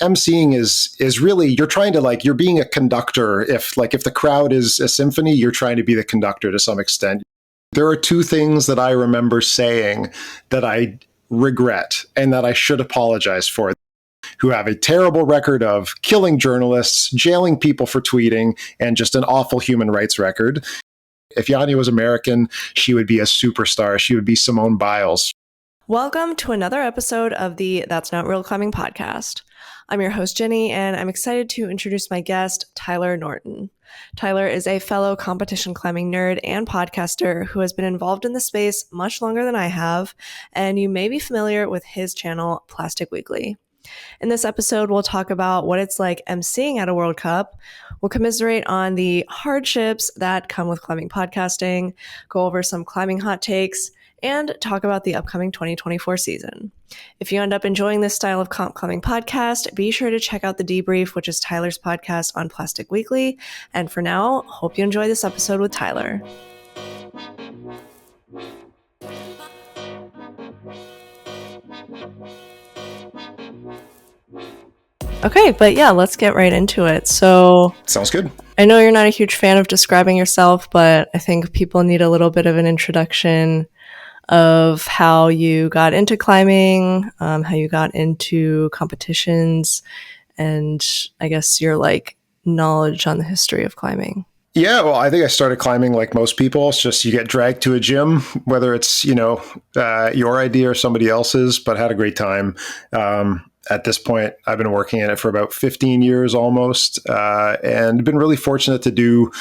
MCing is really, you're trying to like, you're being a conductor. If the crowd is a symphony, you're trying to be the conductor to some extent. There are two things that I remember saying that I regret and that I should apologize for, who have a terrible record of killing journalists, jailing people for tweeting, and just an awful human rights record. If Yanni was American, she would be a superstar. She would be Simone Biles. Welcome to another episode of the That's Not Real Climbing podcast. I'm your host, Jenny, and I'm excited to introduce my guest, Tyler Norton. Tyler is a fellow competition climbing nerd and podcaster who has been involved in the space much longer than I have, and you may be familiar with his channel, Plastic Weekly. In this episode, we'll talk about what it's like MCing at a World Cup. We'll commiserate on the hardships that come with climbing podcasting, go over some climbing hot takes, and talk about the upcoming 2024 season. If you end up enjoying this style of comp climbing podcast, be sure to check out the Debrief, which is Tyler's podcast on Plastic Weekly. And for now, hope you enjoy this episode with Tyler. Okay, but yeah, let's get right into it. So, sounds good. I know you're not a huge fan of describing yourself, but I think people need a little bit of an introduction of how you got into climbing, how you got into competitions, and I guess your like knowledge on the history of climbing. Yeah, well, I think I started climbing like most people. It's just you get dragged to a gym, whether it's, your idea or somebody else's, but had a great time. At this point, I've been working in it for about 15 years almost, and been really fortunate to do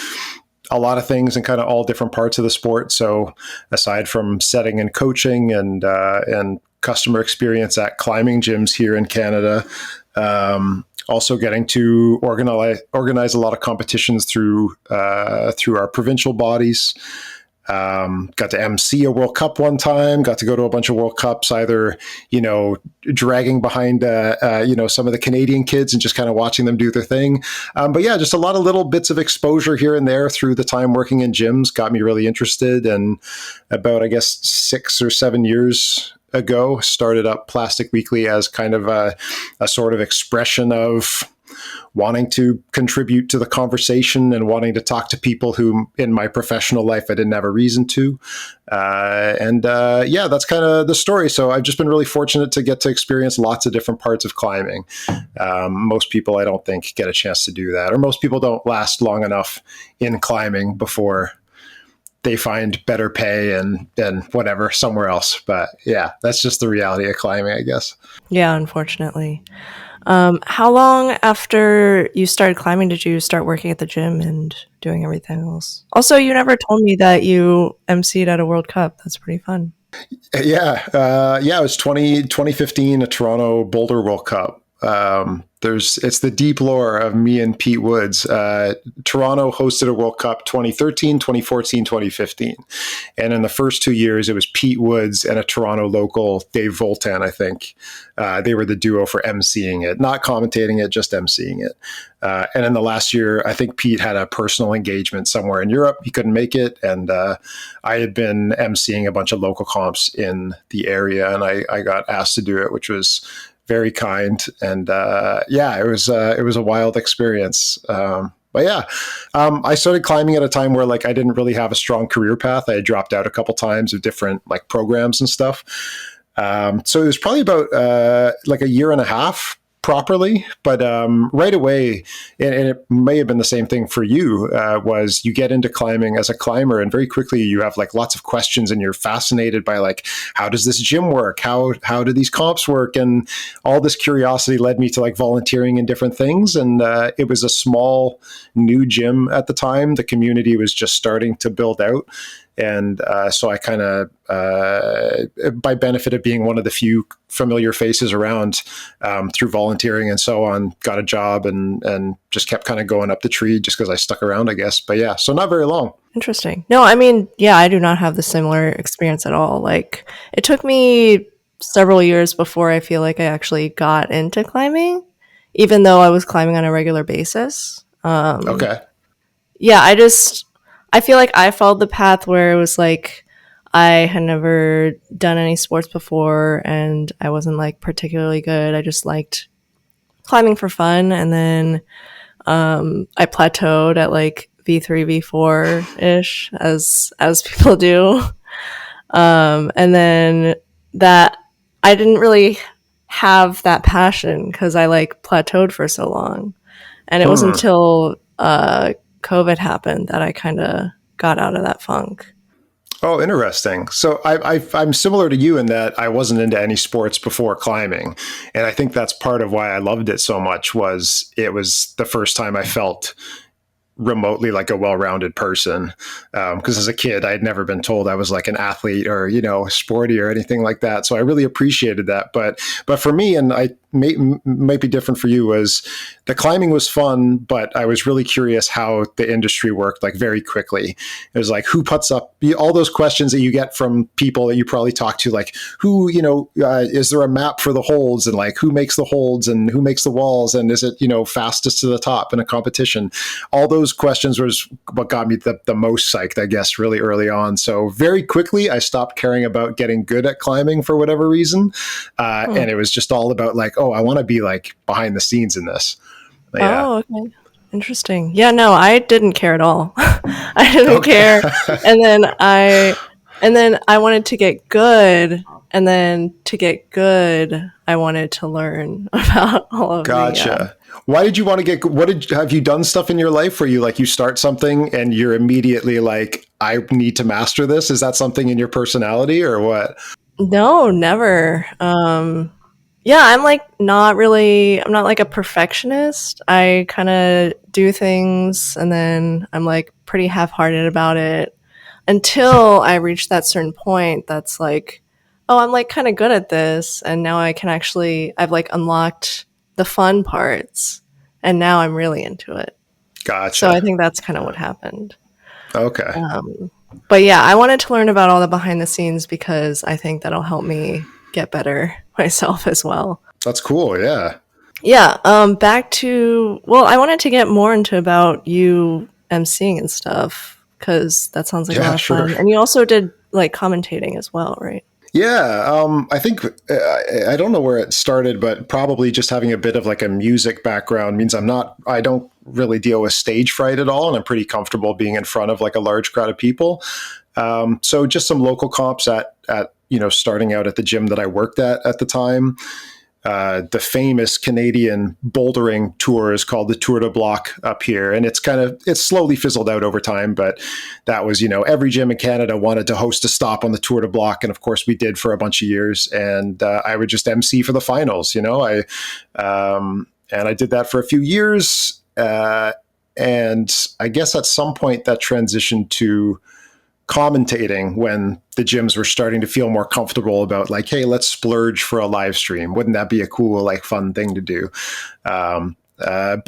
a lot of things in kind of all different parts of the sport. So aside from setting and coaching and customer experience at climbing gyms here in Canada, also getting to organize a lot of competitions through our provincial bodies. Got to MC a World Cup one time, got to go to a bunch of World Cups, either, dragging behind, some of the Canadian kids and just kind of watching them do their thing. But yeah, just a lot of little bits of exposure here and there through the time working in gyms got me really interested. And about, 6 or 7 years ago, started up Plastic Weekly as kind of a sort of expression of wanting to contribute to the conversation and wanting to talk to people who in my professional life I didn't have a reason to. That's kind of the story. So I've just been really fortunate to get to experience lots of different parts of climbing. Most people, I don't think, get a chance to do that, or most people don't last long enough in climbing before they find better pay and whatever somewhere else. But yeah, that's just the reality of climbing, I guess. Yeah, unfortunately. How long after you started climbing did you start working at the gym and doing everything else? Also, you never told me that you MC'd at a World Cup. That's pretty fun. Yeah. It was 2015, a Toronto Boulder World Cup. It's the deep lore of me and Pete Woods. Toronto hosted a World Cup 2013, 2014, 2015. And in the first 2 years, it was Pete Woods and a Toronto local, Dave Voltan, I think. They were the duo for MCing it, not commentating it, just MCing it. And in the last year, I think Pete had a personal engagement somewhere in Europe. He couldn't make it. And I had been MCing a bunch of local comps in the area, and I got asked to do it, which was very kind. And it was a wild experience. I started climbing at a time where I didn't really have a strong career path. I had dropped out a couple times of different programs and stuff. So it was probably about a year and a half properly, but right away, and it may have been the same thing for you, was you get into climbing as a climber, and very quickly you have lots of questions, and you're fascinated by how does this gym work? How do these comps work? And all this curiosity led me to volunteering in different things. And it was a small new gym at the time. The community was just starting to build out. And so I kind of, by benefit of being one of the few familiar faces around, through volunteering and so on, got a job and just kept kind of going up the tree just because I stuck around, I guess. But yeah, so not very long. Interesting. No, I mean, yeah, I do not have the similar experience at all. It took me several years before I feel like I actually got into climbing, even though I was climbing on a regular basis. Okay. Yeah, I feel like I followed the path where it was I had never done any sports before and I wasn't particularly good. I just liked climbing for fun, and then I plateaued at like V3, V4 ish, as people do. And then that I didn't really have that passion because I like plateaued for so long, and it wasn't Hmm. until COVID happened that I kind of got out of that funk. Oh, interesting. So I'm similar to you in that I wasn't into any sports before climbing, and I think that's part of why I loved it so much. Was it was the first time I felt remotely like a well-rounded person, because as a kid I had never been told I was like an athlete or sporty or anything like that, so I really appreciated that. But for me, and I might be different for you, was the climbing was fun, but I was really curious how the industry worked, like very quickly. It was like, who puts up all those questions that you get from people that you probably talk to, like who, is there a map for the holds, and like who makes the holds and who makes the walls, and is it, fastest to the top in a competition? All those questions was what got me the most psyched, I guess, really early on. So very quickly, I stopped caring about getting good at climbing for whatever reason. Hmm. And it was just all about like, oh, I want to be like behind the scenes in this. Yeah. Oh, okay. Interesting. Yeah, no, I didn't care at all. I didn't Okay. care. And then I wanted to get good, and then to get good, I wanted to learn about all of the Gotcha. Why did you want to get, have you done stuff in your life where you start something and you're immediately like, I need to master this? Is that something in your personality or what? No, never. Yeah, I'm not like a perfectionist. I kind of do things and then I'm like pretty half-hearted about it until I reach that certain point that's like, oh, I'm like kind of good at this. And now I've like unlocked the fun parts and now I'm really into it. So I Gotcha. think that's kind of what happened. Okay. But yeah, I wanted to learn about all the behind the scenes because I think that'll help me get better myself as well. That's cool. Yeah. Yeah, back to, well, I wanted to get more into about you MCing and stuff because that sounds like a Yeah, lot of sure. fun. And you also did like commentating as well, right? Yeah, I think I don't know where it started, but probably just having a bit of like a music background means I don't really deal with stage fright at all, and I'm pretty comfortable being in front of like a large crowd of people. So just some local comps at starting out at the gym that I worked at the time. The famous Canadian bouldering tour is called the Tour de Bloc up here, and it's slowly fizzled out over time. But that was, every gym in Canada wanted to host a stop on the Tour de Bloc, and of course we did for a bunch of years. And I would just MC for the finals. And I did that for a few years, and I guess at some point that transitioned to commentating when the gyms were starting to feel more comfortable about like, hey, let's splurge for a live stream. Wouldn't that be a cool, like, fun thing to do? But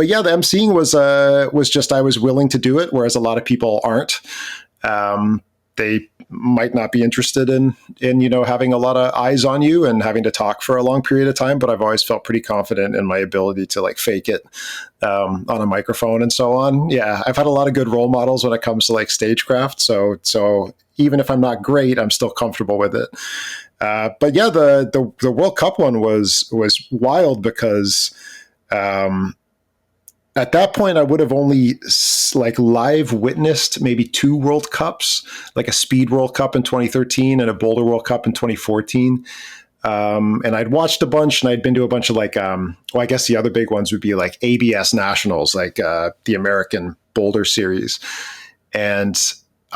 yeah, the emceeing was just I was willing to do it, whereas a lot of people aren't. They might not be interested in having a lot of eyes on you and having to talk for a long period of time. But I've always felt pretty confident in my ability to like fake it on a microphone and so on. Yeah, I've had a lot of good role models when it comes to like stagecraft. So even if I'm not great, I'm still comfortable with it. But yeah, the World Cup one was wild because at that point, I would have only like live witnessed maybe two World Cups, like a Speed World Cup in 2013 and a Boulder World Cup in 2014. And I'd watched a bunch, and I'd been to a bunch of like, I guess the other big ones would be like ABS Nationals, like the American Boulder Series. And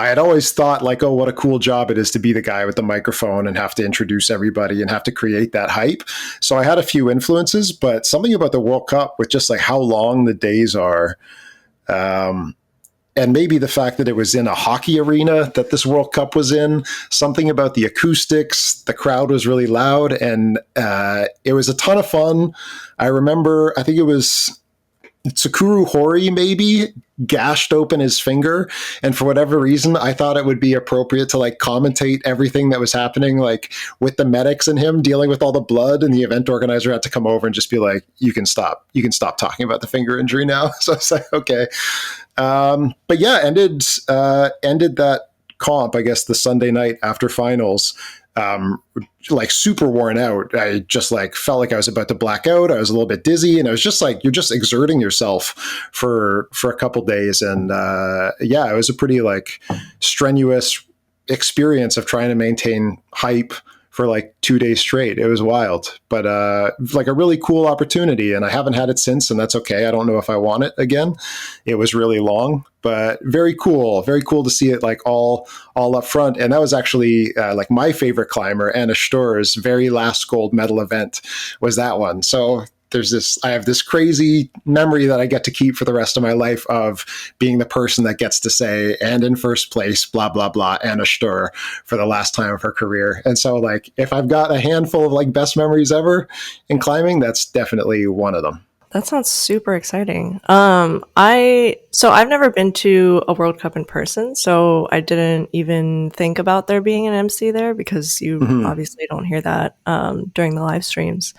I had always thought like, oh, what a cool job it is to be the guy with the microphone and have to introduce everybody and have to create that hype. So I had a few influences, but something about the World Cup with just like how long the days are, and maybe the fact that it was in a hockey arena that this World Cup was in, something about the acoustics, the crowd was really loud, and it was a ton of fun. I remember, I think it was Tsukuru Hori maybe gashed open his finger, and for whatever reason I thought it would be appropriate to like commentate everything that was happening, like with the medics and him dealing with all the blood, and the event organizer had to come over and just be like, you can stop talking about the finger injury now. So I was like, okay. But yeah, ended that comp, I guess, the Sunday night after finals. like super worn out. I just like felt like I was about to black out. I was a little bit dizzy, and I was just like, you're just exerting yourself for a couple days. And yeah, it was a pretty like strenuous experience of trying to maintain hype for like 2 days straight. It was wild, but like a really cool opportunity. And I haven't had it since, and that's okay. I don't know if I want it again. It was really long, but very cool to see it like all up front. And that was actually like my favorite climber, Anna Storr's very last gold medal event was that one. So I have this crazy memory that I get to keep for the rest of my life of being the person that gets to say, and in first place, blah, blah, blah, Anna Sturr for the last time of her career. And so like, if I've got a handful of like best memories ever in climbing, that's definitely one of them. That sounds super exciting. I've never been to a World Cup in person, so I didn't even think about there being an MC there because you obviously don't hear that during the live streams.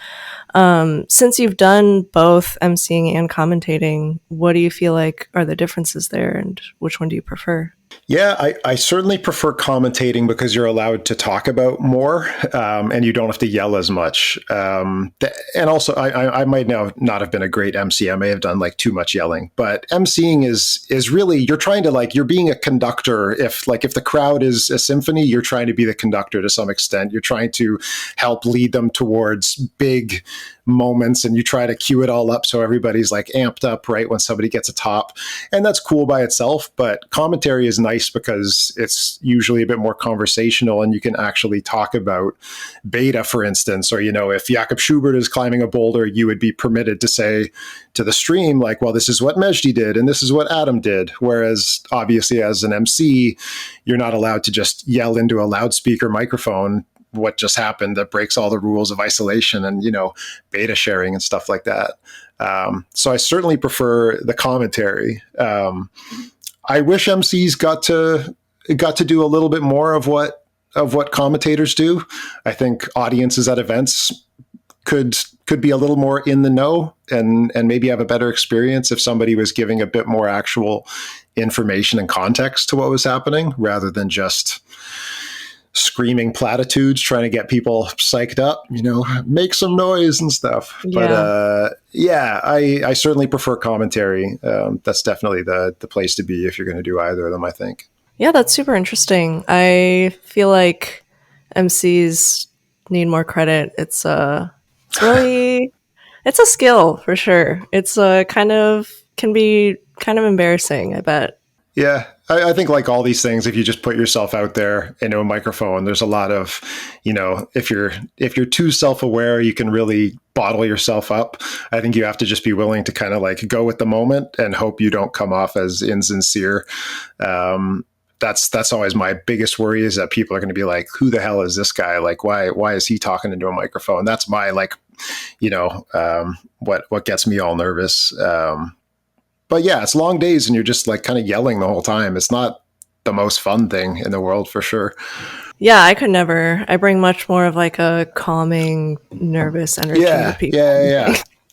Since you've done both MCing and commentating, what do you feel like are the differences there, and which one do you prefer? Yeah, I certainly prefer commentating because you're allowed to talk about more and you don't have to yell as much. And also, I might now not have been a great MC. I may have done like too much yelling. But MCing is really, you're trying to like, you're being a conductor. If the crowd is a symphony, you're trying to be the conductor to some extent. You're trying to help lead them towards big moments, and you try to cue it all up so everybody's like amped up right when somebody gets a top, and that's cool by itself. But commentary is nice because it's usually a bit more conversational, and you can actually talk about beta, for instance, or if Jakob Schubert is climbing a boulder, you would be permitted to say to the stream like, well, this is what Mejdi did and this is what Adam did, whereas obviously as an MC you're not allowed to just yell into a loudspeaker microphone what just happened. That breaks all the rules of isolation and beta sharing and stuff like that. So I certainly prefer the commentary. I wish MCs got to do a little bit more of what commentators do. I think audiences at events could be a little more in the know and maybe have a better experience if somebody was giving a bit more actual information and context to what was happening rather than just screaming platitudes trying to get people psyched up, make some noise and stuff. Yeah. But I certainly prefer commentary. That's definitely the place to be if you're going to do either of them, I think. Yeah, that's super interesting. I feel like MCs need more credit. It's really it's a skill for sure. It's can be kind of embarrassing, I bet. Yeah, I think like all these things, if you just put yourself out there into a microphone, there's a lot of, if you're too self-aware, you can really bottle yourself up. I think you have to just be willing to kind of like go with the moment and hope you don't come off as insincere. That's always my biggest worry, is that people are going to be like, who the hell is this guy? Like, why is he talking into a microphone? That's my like, what gets me all nervous. But yeah, it's long days and you're just like kind of yelling the whole time. It's not the most fun thing in the world for sure. Yeah, I could never. I bring much more of like a calming, nervous energy to people.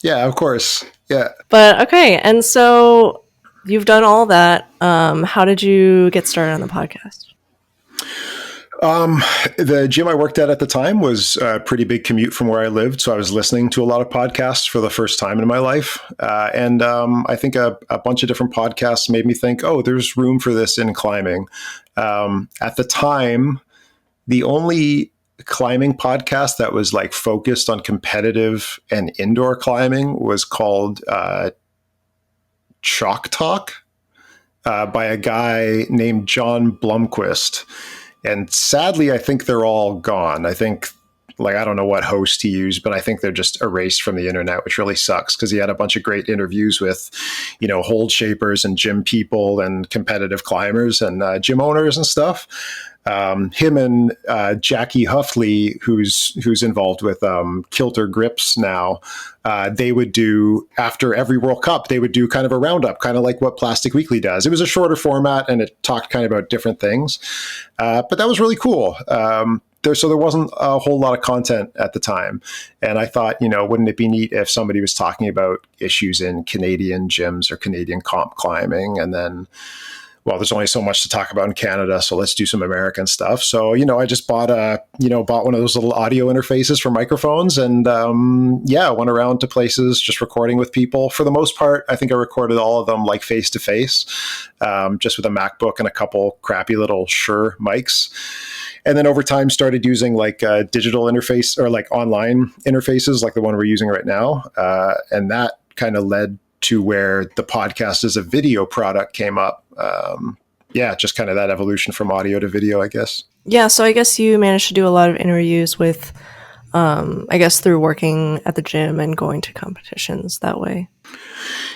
Yeah, of course. Yeah. But okay, and so you've done all that. How did you get started on the podcast? The gym I worked at the time was a pretty big commute from where I lived. So I was listening to a lot of podcasts for the first time in my life. And I think a bunch of different podcasts made me think, oh, there's room for this in climbing. At the time, the only climbing podcast that was like focused on competitive and indoor climbing was called Chalk Talk by a guy named John Blomquist. And sadly, I think they're all gone. I think, I don't know what host he used, but I think they're just erased from the internet, which really sucks because he had a bunch of great interviews with, hold shapers and gym people and competitive climbers and gym owners and stuff. Him and Jackie Huffley, who's involved with Kilter Grips now, they would do, after every World Cup, they would do kind of a roundup, kind of like what Plastic Weekly does. It was a shorter format and it talked kind of about different things. But that was really cool. There wasn't a whole lot of content at the time. And I thought, wouldn't it be neat if somebody was talking about issues in Canadian gyms or Canadian comp climbing? And then well, there's only so much to talk about in Canada, so let's do some American stuff. So, I just bought one of those little audio interfaces for microphones, and went around to places just recording with people. For the most part, I think I recorded all of them like face to face, just with a MacBook and a couple crappy little Shure mics. And then over time started using like digital interface or like online interfaces like the one we're using right now. And that kind of led to where the podcast as a video product came up. Just kind of that evolution from audio to video, I guess. Yeah, so I guess you managed to do a lot of interviews with, I guess, through working at the gym and going to competitions that way.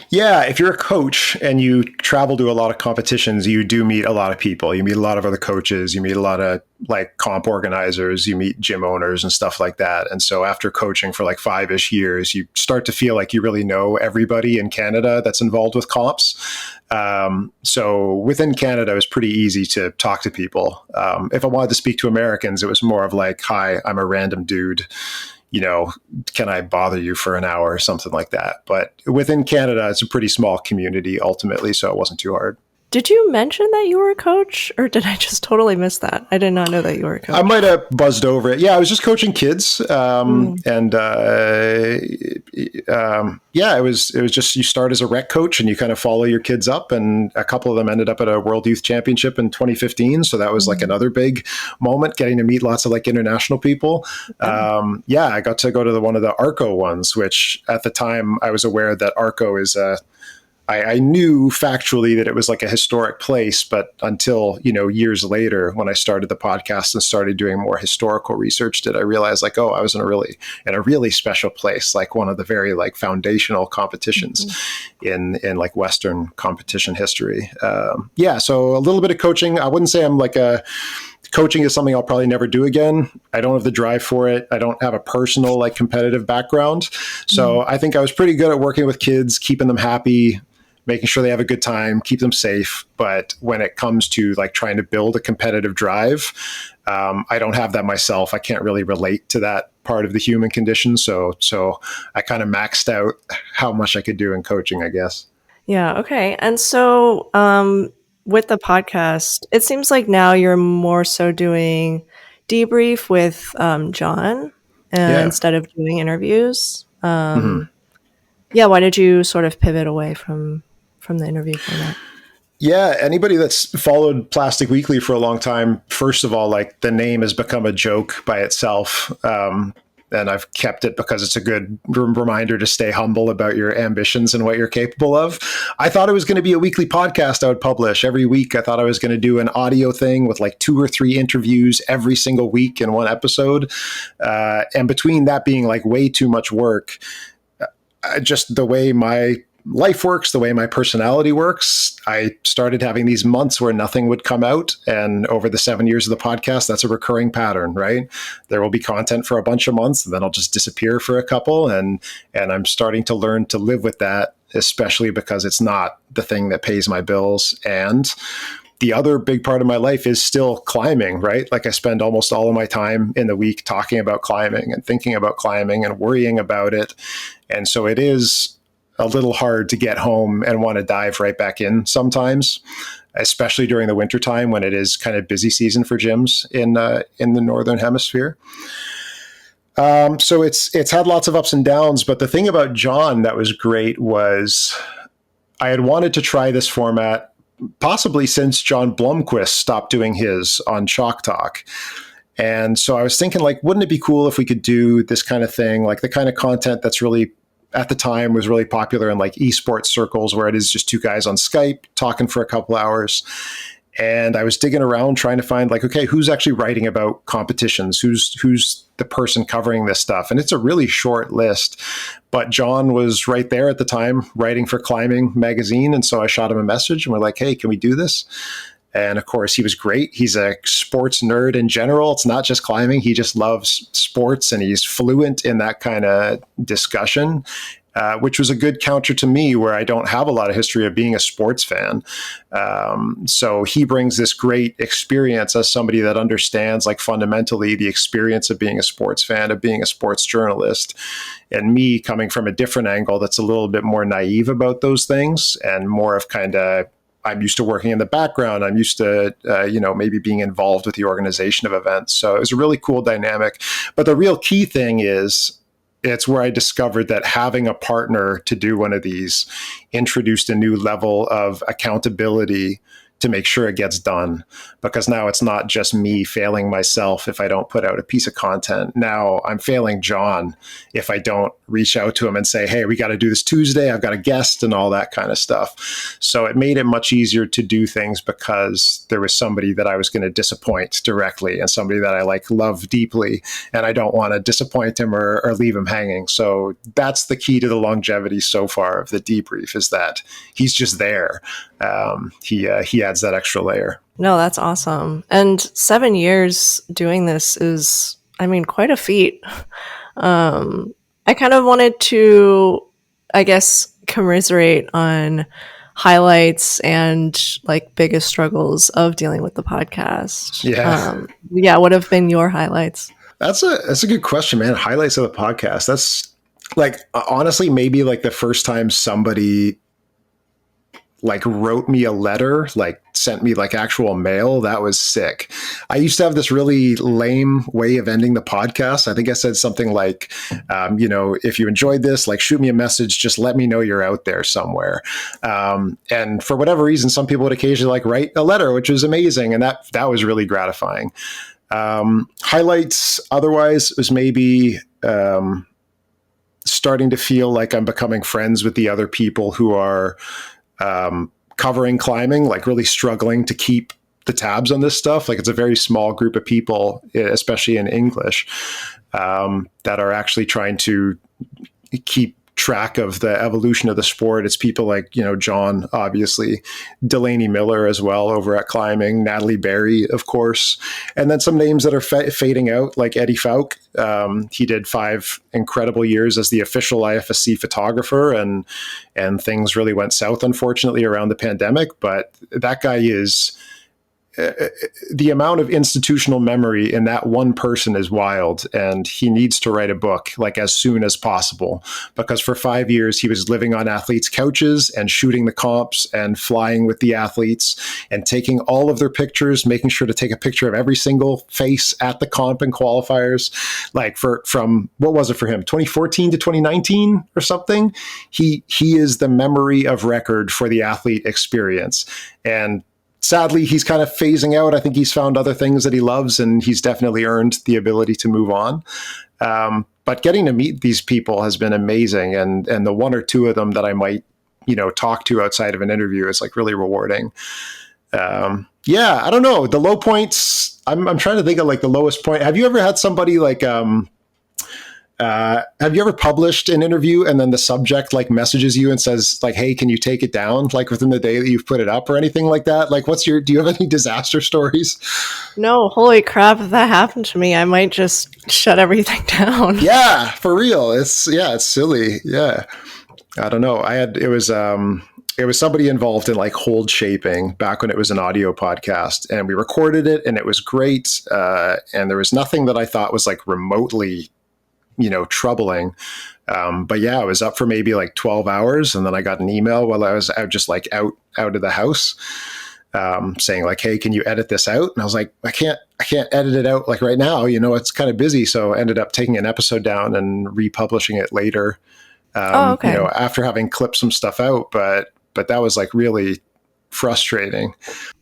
Yeah, if you're a coach and you travel to a lot of competitions, you do meet a lot of people. You meet a lot of other coaches. You meet a lot of like comp organizers. You meet gym owners and stuff like that. And so after coaching for like 5-ish years, you start to feel like you really know everybody in Canada that's involved with comps. So within Canada, it was pretty easy to talk to people. If I wanted to speak to Americans, it was more of like, hi, I'm a random dude. Can I bother you for an hour or something like that? But within Canada, it's a pretty small community ultimately, so it wasn't too hard. Did you mention that you were a coach, or did I just totally miss that? I did not know that you were a coach. I might have buzzed over it. Yeah, I was just coaching kids. It was just, you start as a rec coach and you kind of follow your kids up, and a couple of them ended up at a World Youth Championship in 2015. So that was like another big moment, getting to meet lots of like international people. I got to go to one of the ARCO ones, which at the time I was aware that ARCO is I knew factually that it was like a historic place, but until, years later when I started the podcast and started doing more historical research, did I realize like, oh, I was in a really special place, like one of the very like foundational competitions in like Western competition history. So a little bit of coaching. I wouldn't say I'm like coaching is something I'll probably never do again. I don't have the drive for it. I don't have a personal like competitive background. So I think I was pretty good at working with kids, keeping them happy, making sure they have a good time, keep them safe. But when it comes to like trying to build a competitive drive, I don't have that myself. I can't really relate to that part of the human condition. So I kind of maxed out how much I could do in coaching, I guess. Yeah. Okay. And so with the podcast, it seems like now you're more so doing debrief with John instead of doing interviews. Why did you sort of pivot away from the interview format? Yeah, anybody that's followed Plastic Weekly for a long time, first of all, like the name has become a joke by itself. And I've kept it because it's a good reminder to stay humble about your ambitions and what you're capable of. I thought it was going to be a weekly podcast I would publish every week. I thought I was going to do an audio thing with like 2 or 3 interviews every single week in one episode. And between that being like way too much work, just the way my life works, the way my personality works, I started having these months where nothing would come out. And over the 7 years of the podcast, that's a recurring pattern, right? There will be content for a bunch of months, and then I'll just disappear for a couple. And I'm starting to learn to live with that, especially because it's not the thing that pays my bills. And the other big part of my life is still climbing, right? Like I spend almost all of my time in the week talking about climbing and thinking about climbing and worrying about it. And so it is a little hard to get home and want to dive right back in sometimes, especially during the wintertime when it is kind of busy season for gyms in the Northern Hemisphere. So it's had lots of ups and downs, but the thing about John that was great was I had wanted to try this format possibly since John Blomqvist stopped doing his on Chalk Talk. And so I was thinking, like, wouldn't it be cool if we could do this kind of thing, like the kind of content that's really, at the time, was really popular in like esports circles, where it is just 2 guys on Skype talking for a couple hours. And I was digging around trying to find like, okay, who's actually writing about competitions? Who's the person covering this stuff? And it's a really short list. But John was right there at the time writing for Climbing magazine. And so I shot him a message and we're like, hey, can we do this? And of course, he was great. He's a sports nerd in general. It's not just climbing. He just loves sports and he's fluent in that kind of discussion, which was a good counter to me, where I don't have a lot of history of being a sports fan. So he brings this great experience as somebody that understands, like, fundamentally the experience of being a sports fan, of being a sports journalist, and me coming from a different angle that's a little bit more naive about those things and more of kind of I'm used to working in the background. I'm used to, maybe being involved with the organization of events. So it was a really cool dynamic. But the real key thing is, it's where I discovered that having a partner to do one of these introduced a new level of accountability to make sure it gets done, because now it's not just me failing myself if I don't put out a piece of content. Now I'm failing John if I don't reach out to him and say, hey, we got to do this Tuesday. I've got a guest and all that kind of stuff. So it made it much easier to do things because there was somebody that I was going to disappoint directly and somebody that I love deeply, and I don't want to disappoint him or leave him hanging. So that's the key to the longevity so far of the debrief, is that he's just there. He adds that extra layer. No, that's awesome. And 7 years doing this is, quite a feat. I kind of wanted to, I guess, commiserate on highlights and biggest struggles of dealing with the podcast. Yeah. What have been your highlights? That's a good question, man. Highlights of the podcast. That's honestly, maybe the first time somebody wrote me a letter, sent me actual mail. That was sick. I used to have this really lame way of ending the podcast. I think I said something like, if you enjoyed this, shoot me a message, just let me know you're out there somewhere. And for whatever reason, some people would occasionally write a letter, which was amazing. And that was really gratifying. Highlights otherwise was maybe, starting to feel like I'm becoming friends with the other people who are, covering climbing, really struggling to keep the tabs on this stuff. It's a very small group of people, especially in English, that are actually trying to keep track of the evolution of the sport. It's people like, John, obviously, Delaney Miller as well over at climbing, Natalie Berry, of course, and then some names that are fading out, like Eddie Falk. He did 5 incredible years as the official IFSC photographer, and things really went south, unfortunately, around the pandemic. But that guy is... the amount of institutional memory in that one person is wild, and he needs to write a book as soon as possible, because for 5 years he was living on athletes' couches and shooting the comps and flying with the athletes and taking all of their pictures, making sure to take a picture of every single face at the comp and qualifiers. From what was it for him, 2014 to 2019 or something. He is the memory of record for the athlete experience, and sadly, he's kind of phasing out. I think he's found other things that he loves, and he's definitely earned the ability to move on. But getting to meet these people has been amazing. And the one or two of them that I might, talk to outside of an interview is really rewarding. I don't know. The low points, I'm trying to think of the lowest point. Have you ever had somebody have you ever published an interview and then the subject messages you and says hey, can you take it down within the day that you've put it up or anything like that? Do you have any disaster stories? No, holy crap. If that happened to me, I might just shut everything down. Yeah, for real. It's silly. Yeah. I don't know. It was somebody involved in hold shaping back when it was an audio podcast, and we recorded it and it was great. And there was nothing that I thought was remotely troubling. But yeah, I was up for maybe 12 hours. And then I got an email while I was out, just out of the house, saying hey, can you edit this out? And I was I can't edit it out right now. It's kind of busy. So I ended up taking an episode down and republishing it later, okay. After having clipped some stuff out. But that was really frustrating.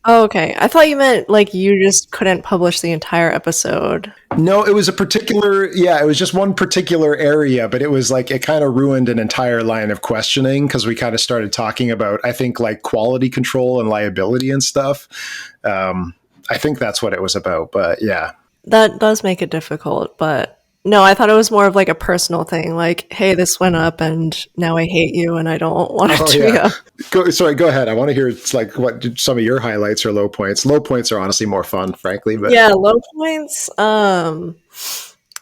Oh, okay. I thought you meant you just couldn't publish the entire episode. No, it was it was just one particular area, but it was it kind of ruined an entire line of questioning, because we kind of started talking about, I think, quality control and liability and stuff. I think that's what it was about, but yeah. That does make it difficult, but no, I thought it was more of a personal thing. Hey, this went up and now I hate you and I don't want it to be up. Go ahead. I want to hear what some of your highlights or low points. Low points are honestly more fun, frankly. But yeah, low points.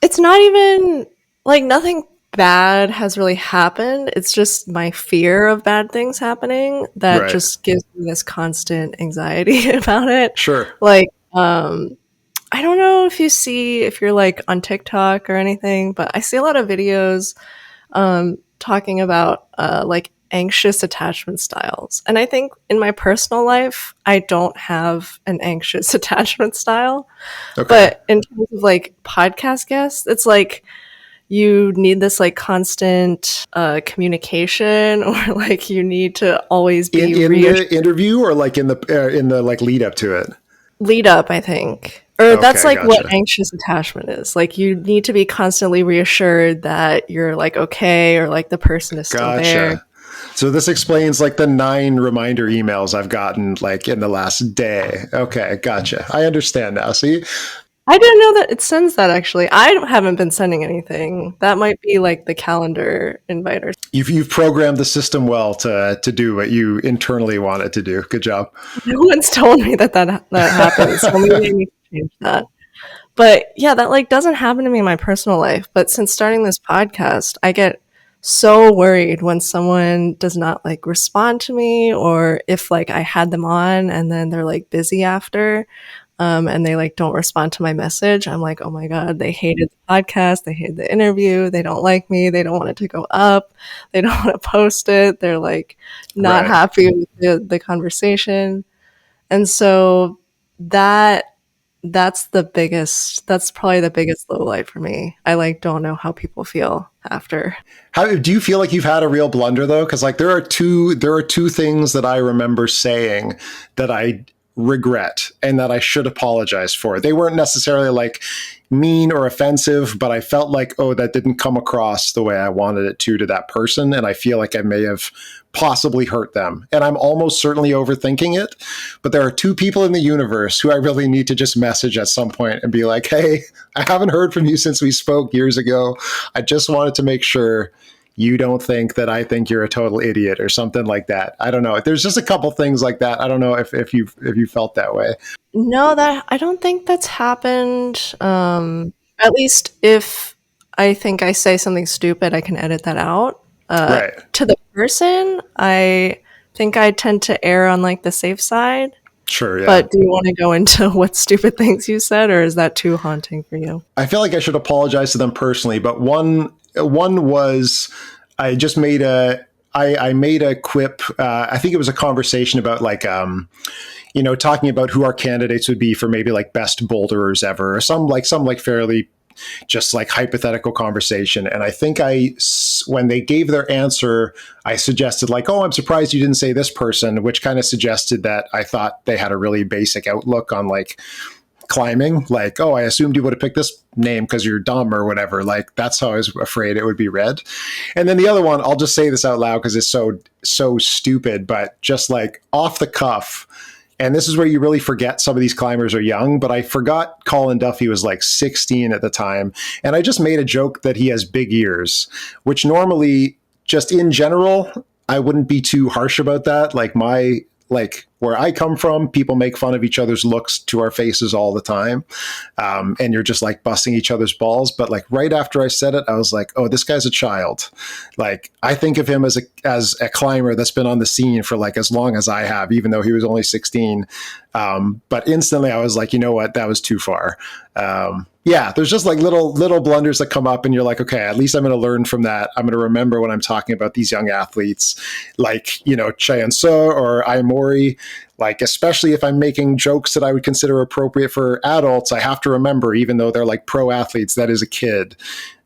It's not even nothing bad has really happened. It's just my fear of bad things happening that just gives me this constant anxiety about it. Sure. I don't know if you're on TikTok or anything, but I see a lot of videos talking about anxious attachment styles. And I think in my personal life, I don't have an anxious attachment style. Okay. But in terms of like podcast guests, it's like you need this like constant communication, or like you need to always be in the interview, or like in the like lead up to it. lead up, I think. Or Okay, that's like gotcha. what anxious attachment is. Like you need to be constantly reassured that you're like okay, or like the person is still there. Gotcha. So this explains like the 9 reminder emails I've gotten like in the last day. Okay, gotcha. I understand now. See, I didn't know that it sends that actually. I haven't been sending anything. That might be like the calendar invite or you've programmed the system well to do what you internally want it to do. Good job. no one's told me that happens. So maybe I need to change that. But yeah, that like doesn't happen to me in my personal life. But since starting this podcast, I get so worried when someone does not like respond to me, or if like I had them on and then they're like busy after, and they like don't respond to my message. I'm like, oh my God, they hated the podcast, they hated the interview, they don't like me, they don't want it to go up, they don't want to post it, they're like not Right. happy with the conversation. And so that's probably the biggest low light for me. I like don't know how people feel after. How do you feel like you've had a real blunder though? Because like there are two things that I remember saying that I regret and that I should apologize for. They weren't necessarily like mean or offensive, but I felt like, oh, that didn't come across the way I wanted it to that person. And I feel like I may have possibly hurt them. And I'm almost certainly overthinking it. But there are 2 people in the universe who I really need to just message at some point and be like, hey, I haven't heard from you since we spoke years ago. I just wanted to make sure you don't think that I think you're a total idiot or something like that. I don't know. There's just a couple things like that. I don't know if you felt that way. No, that I don't think that's happened. At least if I think I say something stupid, I can edit that out. Right. To the person, I think I tend to err on like the safe side. Sure, yeah. But do you want to go into what stupid things you said, or is that too haunting for you? I feel like I should apologize to them personally, but one was I just made I made a quip. I think it was a conversation about like talking about who our candidates would be for maybe like best boulderers ever, or some fairly just like hypothetical conversation. And I think when they gave their answer, I suggested like, oh, I'm surprised you didn't say this person, which kind of suggested that I thought they had a really basic outlook on like climbing. Like, oh, I assumed you would have picked this name because you're dumb or whatever. Like, that's how I was afraid it would be read. And then the other one, I'll just say this out loud because it's so stupid, but just like off the cuff. And this is where you really forget some of these climbers are young, but I forgot Colin Duffy was like 16 at the time. And I just made a joke that he has big ears, which normally just in general, I wouldn't be too harsh about that. Like where I come from, people make fun of each other's looks to our faces all the time. And you're just like busting each other's balls. But like right after I said it, I was like, oh, this guy's a child. Like I think of him as a climber that's been on the scene for like as long as I have, even though he was only 16. But instantly I was like, you know what, that was too far. Yeah, there's just like little blunders that come up and you're like, okay, at least I'm going to learn from that. I'm going to remember when I'm talking about these young athletes like, Chaeyoung Suh or Aimori, like, especially if I'm making jokes that I would consider appropriate for adults, I have to remember, even though they're like pro athletes, that is a kid.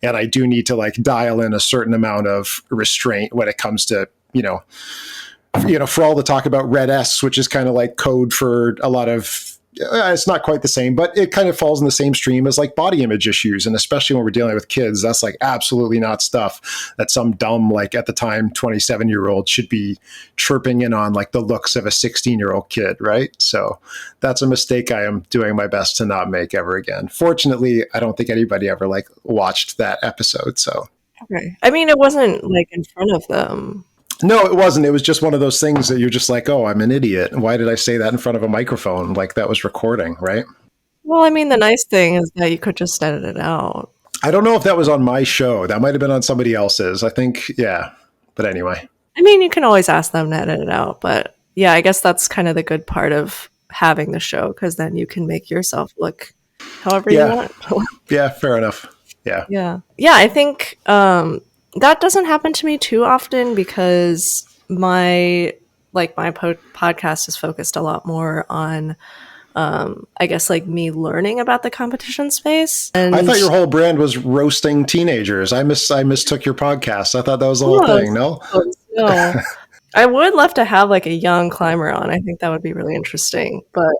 And I do need to like dial in a certain amount of restraint when it comes to, for all the talk about red S, which is kind of like code for a lot of, it's not quite the same, but it kind of falls in the same stream as like body image issues. And especially when we're dealing with kids, that's like absolutely not stuff that some dumb, like at the time, 27-year-old should be chirping in on like the looks of a 16-year-old kid. Right. So that's a mistake I am doing my best to not make ever again. Fortunately, I don't think anybody ever like watched that episode. So, okay. I mean, it wasn't like in front of them. No, it wasn't. It was just one of those things that you're just like, oh, I'm an idiot. Why did I say that in front of a microphone? Like that was recording, right? Well, I mean, the nice thing is that you could just edit it out. I don't know if that was on my show. That might have been on somebody else's. I think, yeah. But anyway. I mean, you can always ask them to edit it out. But yeah, I guess that's kind of the good part of having the show, because then you can make yourself look however you want. Yeah, fair enough. Yeah. Yeah. Yeah, I think that doesn't happen to me too often because my podcast is focused a lot more on I guess like me learning about the competition space. And I thought your whole brand was roasting teenagers. I mistook your podcast. I thought that was the whole thing. No? No. I would love to have like a young climber on. I think that would be really interesting. But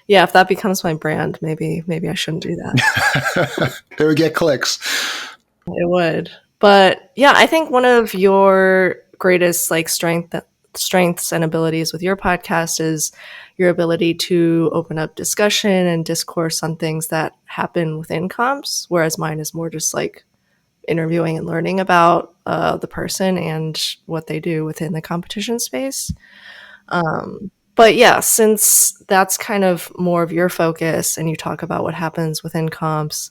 yeah, if that becomes my brand, maybe I shouldn't do that. It would get clicks. It would. But yeah, I think one of your greatest like strengths and abilities with your podcast is your ability to open up discussion and discourse on things that happen within comps, whereas mine is more just like interviewing and learning about the person and what they do within the competition space. But yeah, since that's kind of more of your focus and you talk about what happens within comps,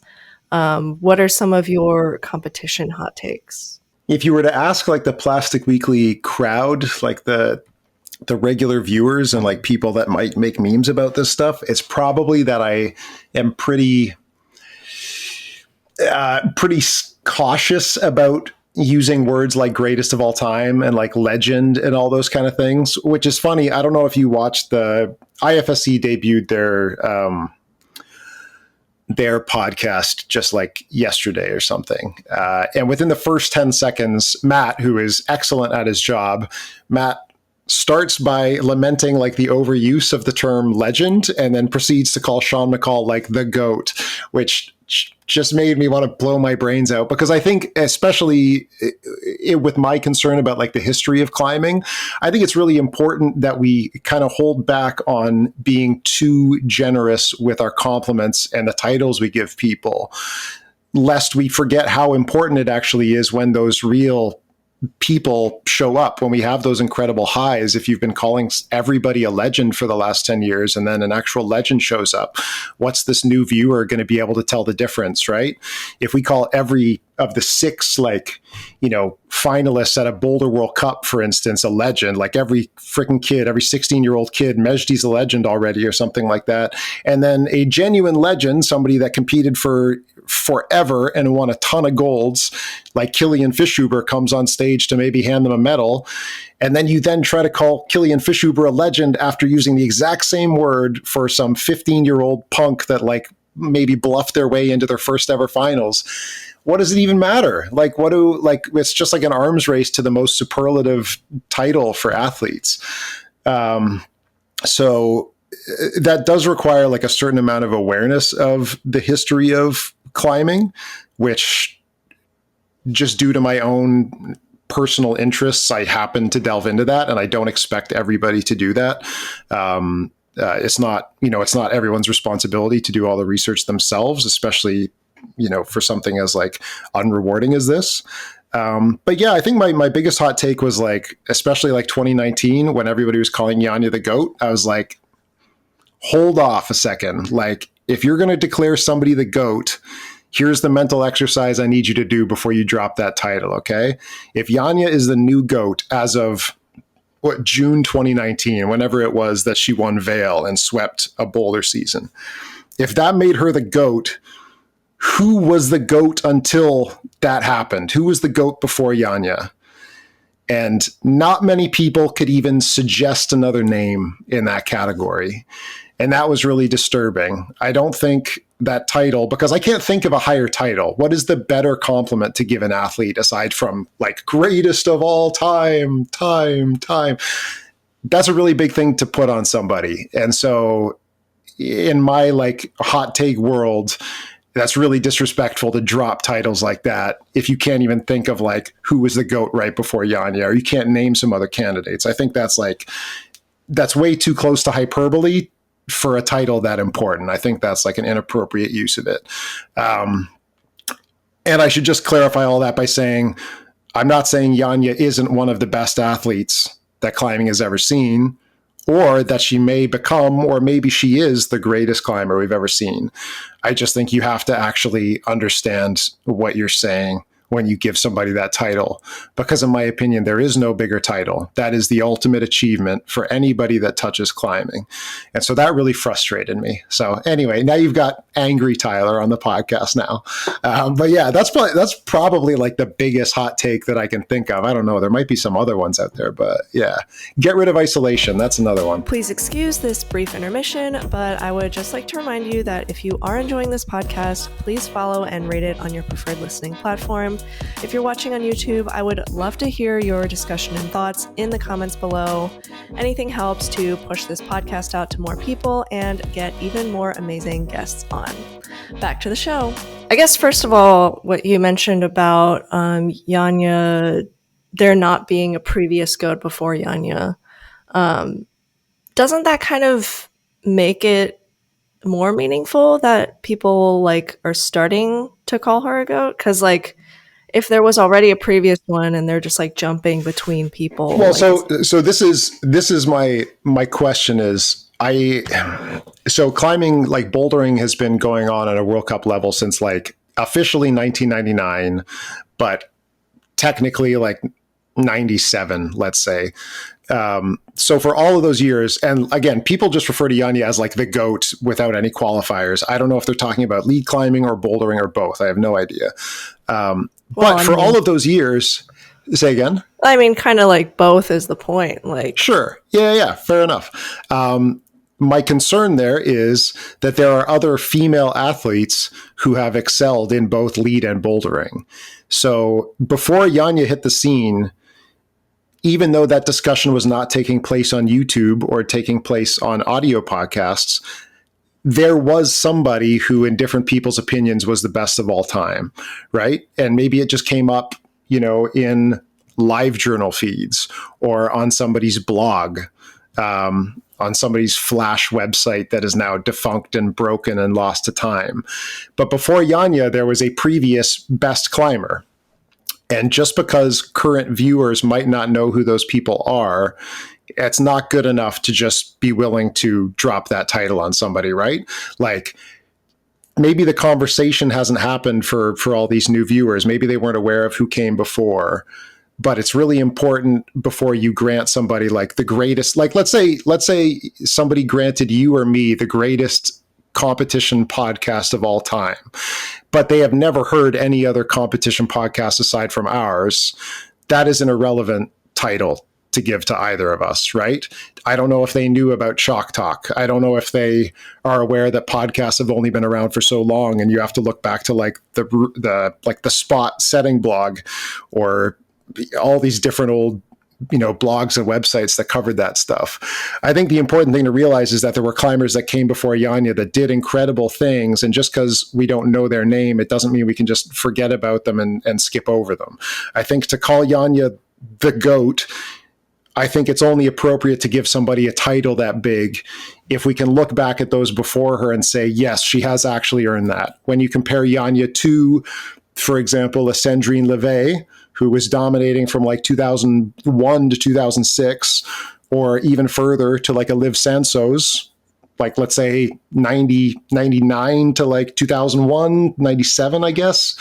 what are some of your competition hot takes? If you were to ask like the Plastic Weekly crowd, like the regular viewers and like people that might make memes about this stuff, it's probably that I am pretty cautious about using words like greatest of all time and like legend and all those kind of things, which is funny. I don't know if you watched the IFSC debuted their podcast just like yesterday or something. And within the first 10 seconds, Matt, who is excellent at his job, Matt starts by lamenting like the overuse of the term legend and then proceeds to call Sean McCall like the GOAT, which just made me want to blow my brains out, because I think especially with my concern about like the history of climbing, I think it's really important that we kind of hold back on being too generous with our compliments and the titles we give people, lest we forget how important it actually is when those real people show up, when we have those incredible highs. If you've been calling everybody a legend for the last 10 years and then an actual legend shows up, what's this new viewer going to be able to tell the difference, right? If we call every of the 6 finalists at a Boulder World Cup, for instance, a legend, like every freaking kid, every 16-year-old kid, Mejdi's a legend already or something like that. And then a genuine legend, somebody that competed for forever and won a ton of golds, like Kilian Fischhuber, comes on stage to maybe hand them a medal. And then you then try to call Kilian Fischhuber a legend after using the exact same word for some 15-year-old punk that like maybe bluffed their way into their first ever finals. What does it even matter? It's just like an arms race to the most superlative title for athletes. So that does require like a certain amount of awareness of the history of climbing, which just due to my own personal interests, I happen to delve into that, and I don't expect everybody to do that. It's not everyone's responsibility to do all the research themselves, especially, for something as like unrewarding as this. But yeah, I think my biggest hot take was like, especially like 2019 when everybody was calling Janja the GOAT, I was like, hold off a second. Like, if you're going to declare somebody the GOAT, here's the mental exercise I need you to do before you drop that title. Okay. If Janja is the new GOAT as of June 2019, whenever it was that she won Vail and swept a boulder season, if that made her the GOAT, who was the GOAT until that happened? Who was the GOAT before Janja? And not many people could even suggest another name in that category. And that was really disturbing. I don't think that title, because I can't think of a higher title. What is the better compliment to give an athlete aside from like greatest of all time? That's a really big thing to put on somebody. And so in my like hot take world, that's really disrespectful to drop titles like that if you can't even think of like who was the GOAT right before Janja, or you can't name some other candidates. I think that's way too close to hyperbole for a title that important. I think that's like an inappropriate use of it. And I should just clarify all that by saying, I'm not saying Janja isn't one of the best athletes that climbing has ever seen, or that she may become, or maybe she is the greatest climber we've ever seen. I just think you have to actually understand what you're saying when you give somebody that title, because in my opinion, there is no bigger title. That is the ultimate achievement for anybody that touches climbing. And so that really frustrated me. So anyway, now you've got angry Tyler on the podcast now. But yeah, that's probably like the biggest hot take that I can think of. I don't know. There might be some other ones out there, but yeah. Get rid of isolation. That's another one. Please excuse this brief intermission, but I would just like to remind you that if you are enjoying this podcast, please follow and rate it on your preferred listening platform. If you're watching on YouTube, I would love to hear your discussion and thoughts in the comments below. Anything helps to push this podcast out to more people and get even more amazing guests on. Back to the show. I guess, first of all, what you mentioned about Yanya, there not being a previous goat before Yanya, doesn't that kind of make it more meaningful that people like are starting to call her a goat? Because like, if there was already a previous one and they're just like jumping between people. Well, like, so this is my question is, so climbing, like bouldering has been going on at a World Cup level since like officially 1999, but technically like 97, let's say. So for all of those years, and again, people just refer to Yanya as like the GOAT without any qualifiers. I don't know if they're talking about lead climbing or bouldering or both. I have no idea. But for all of those years, say again? I mean, kind of like both is the point. Like, sure. Yeah. Fair enough. My concern there is that there are other female athletes who have excelled in both lead and bouldering. So before Yanya hit the scene, even though that discussion was not taking place on YouTube or taking place on audio podcasts, there was somebody who, in different people's opinions, was the best of all time, right? And maybe it just came up, in live journal feeds or on somebody's blog, on somebody's Flash website that is now defunct and broken and lost to time. But before Yanya, there was a previous best climber. And just because current viewers might not know who those people are, it's not good enough to just be willing to drop that title on somebody, right? Like, maybe the conversation hasn't happened for all these new viewers. Maybe they weren't aware of who came before. But it's really important before you grant somebody like the greatest, like let's say somebody granted you or me the greatest competition podcast of all time, but they have never heard any other competition podcast aside from ours. That is an irrelevant title to give to either of us, right? I don't know if they knew about Chalk Talk. I don't know if they are aware that podcasts have only been around for so long, and you have to look back to like the Spot setting blog or all these different old blogs and websites that covered that stuff. I think the important thing to realize is that there were climbers that came before Yanya that did incredible things. And just because we don't know their name, it doesn't mean we can just forget about them and skip over them. I think to call Yanya the GOAT, I think it's only appropriate to give somebody a title that big if we can look back at those before her and say, yes, she has actually earned that. When you compare Yanya to, for example, a Sandrine Levay, who was dominating from like 2001 to 2006, or even further to like a Liv Sansos, like let's say 99 to like 2001, 97, I guess.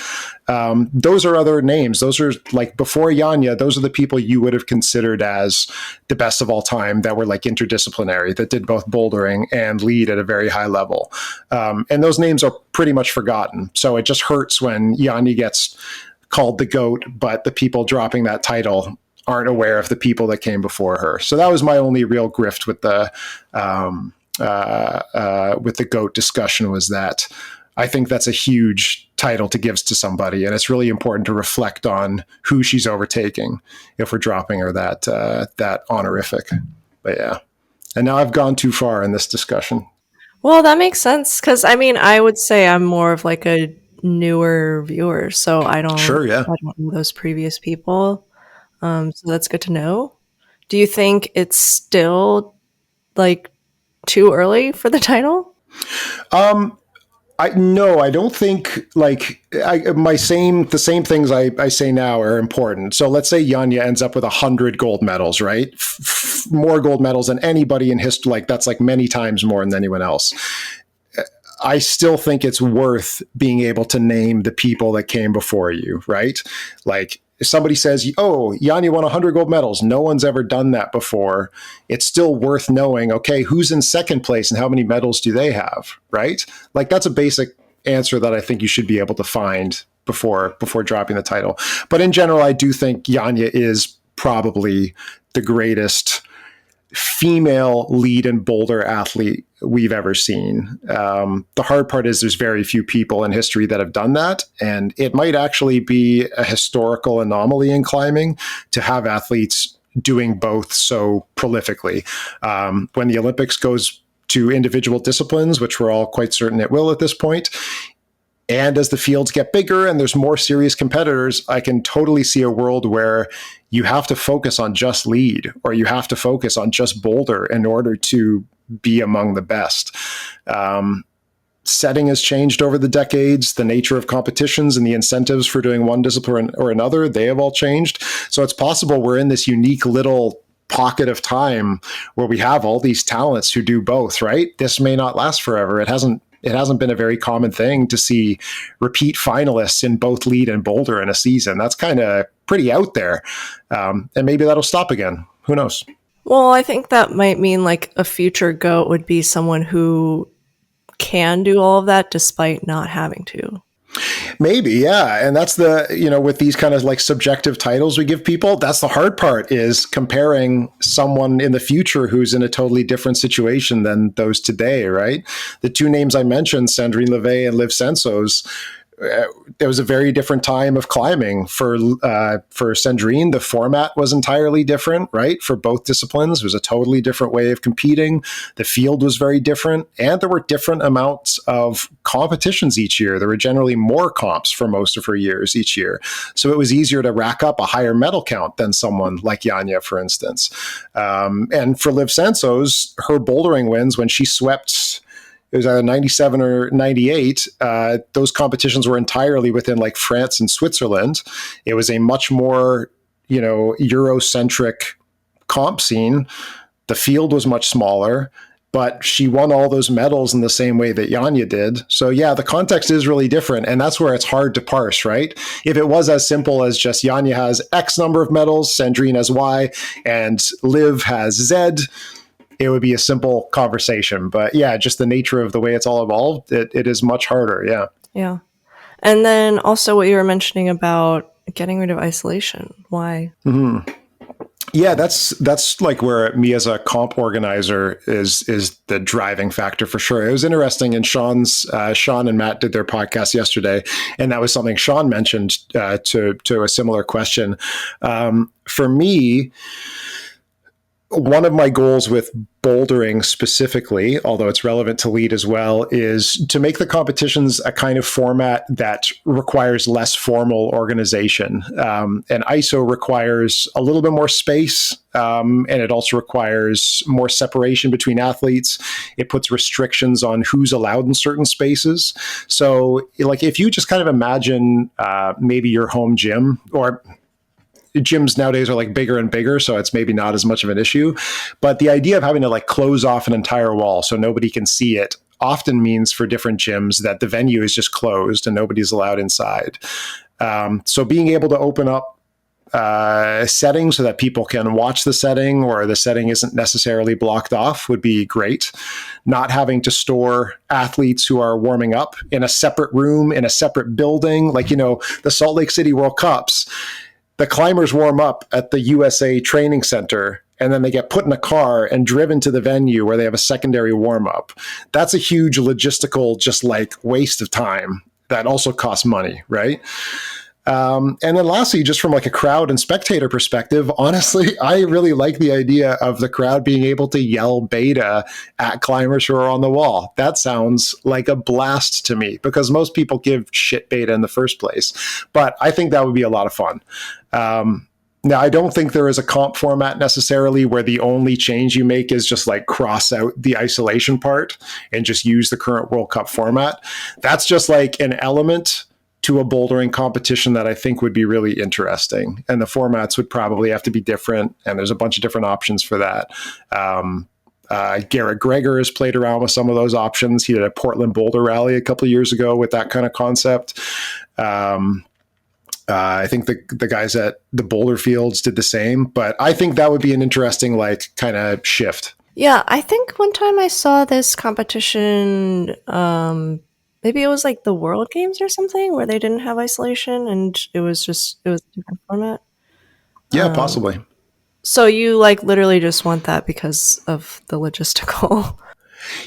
Those are other names. Those are like before Yanya, those are the people you would have considered as the best of all time that were like interdisciplinary, that did both bouldering and lead at a very high level. And those names are pretty much forgotten. So it just hurts when Yanya gets called the GOAT, but the people dropping that title aren't aware of the people that came before her. So that was my only real grift with the GOAT discussion, was that I think that's a huge title to give to somebody, and it's really important to reflect on who she's overtaking if we're dropping her that honorific. But yeah, and now I've gone too far in this discussion. Well, that makes sense, because I mean, I would say I'm more of like a newer viewer, so I don't know those previous people. So that's good to know. Do you think it's still like too early for the title? I don't think like the same things I say now are important. So let's say Yanya ends up with 100 gold medals, right? More gold medals than anybody in history. Like that's like many times more than anyone else. I still think it's worth being able to name the people that came before you, right? Like if somebody says, oh, Janja won 100 gold medals, no one's ever done that before. It's still worth knowing, okay, who's in second place and how many medals do they have, right? Like that's a basic answer that I think you should be able to find before dropping the title. But in general, I do think Janja is probably the greatest female lead and boulder athlete we've ever seen. The hard part is there's very few people in history that have done that, and it might actually be a historical anomaly in climbing to have athletes doing both so prolifically. When the Olympics goes to individual disciplines, which we're all quite certain it will at this point, and as the fields get bigger and there's more serious competitors, I can totally see a world where you have to focus on just lead or you have to focus on just boulder in order to be among the best. Setting has changed over the decades. The nature of competitions and the incentives for doing one discipline or another, they have all changed. So it's possible we're in this unique little pocket of time where we have all these talents who do both, right? This may not last forever. It hasn't been a very common thing to see repeat finalists in both lead and boulder in a season. That's kind of pretty out there. And maybe that'll stop again. Who knows? Well, I think that might mean like a future GOAT would be someone who can do all of that despite not having to. Maybe, yeah. And that's with these kind of like subjective titles we give people, that's the hard part, is comparing someone in the future who's in a totally different situation than those today, right? The two names I mentioned, Sandrine Levay and Liv Sensos, there was a very different time of climbing. For Sandrine, the format was entirely different, right? For both disciplines, it was a totally different way of competing. The field was very different, and there were different amounts of competitions each year. There were generally more comps for most of her years each year. So it was easier to rack up a higher medal count than someone like Janja, for instance. And for Liv Sensos, her bouldering wins when she swept, it was either 97 or 98. Those competitions were entirely within like France and Switzerland. It was a much more, Eurocentric comp scene. The field was much smaller, but she won all those medals in the same way that Janja did. So yeah, the context is really different. And that's where it's hard to parse, right? If it was as simple as just Janja has X number of medals, Sandrine has Y, and Liv has Z, it would be a simple conversation. But yeah, just the nature of the way it's all evolved, it is much harder. Yeah. Yeah. And then also what you were mentioning about getting rid of isolation. Why? Mm-hmm. Yeah, that's like where me as a comp organizer is the driving factor for sure. It was interesting, and Sean and Matt did their podcast yesterday, and that was something Sean mentioned to a similar question. For me, one of my goals with bouldering specifically, although it's relevant to lead as well, is to make the competitions a kind of format that requires less formal organization. And ISO requires a little bit more space, and it also requires more separation between athletes. It puts restrictions on who's allowed in certain spaces. So, like, if you just kind of imagine maybe your home gym, or gyms nowadays are like bigger and bigger, so it's maybe not as much of an issue. But the idea of having to like close off an entire wall so nobody can see it often means for different gyms that the venue is just closed and nobody's allowed inside. So being able to open up settings so that people can watch the setting, or the setting isn't necessarily blocked off, would be great. Not having to store athletes who are warming up in a separate room, in a separate building, like, the Salt Lake City World Cups. The climbers warm up at the USA Training Center, and then they get put in a car and driven to the venue where they have a secondary warm up. That's a huge logistical, just like waste of time that also costs money, right? And then lastly, just from like a crowd and spectator perspective, honestly, I really like the idea of the crowd being able to yell beta at climbers who are on the wall. That sounds like a blast to me, because most people give shit beta in the first place. But I think that would be a lot of fun. Now, I don't think there is a comp format necessarily where the only change you make is just like cross out the isolation part and just use the current World Cup format. That's just like an element to a bouldering competition that I think would be really interesting. And the formats would probably have to be different, and there's a bunch of different options for that. Garrett Greger has played around with some of those options. He did a Portland Boulder Rally a couple of years ago with that kind of concept. I think the guys at the Boulder Fields did the same, but I think that would be an interesting like kind of shift. Yeah, I think one time I saw this competition, maybe it was like the World Games or something, where they didn't have isolation and it was a different format. Yeah, possibly. So you like literally just want that because of the logistical.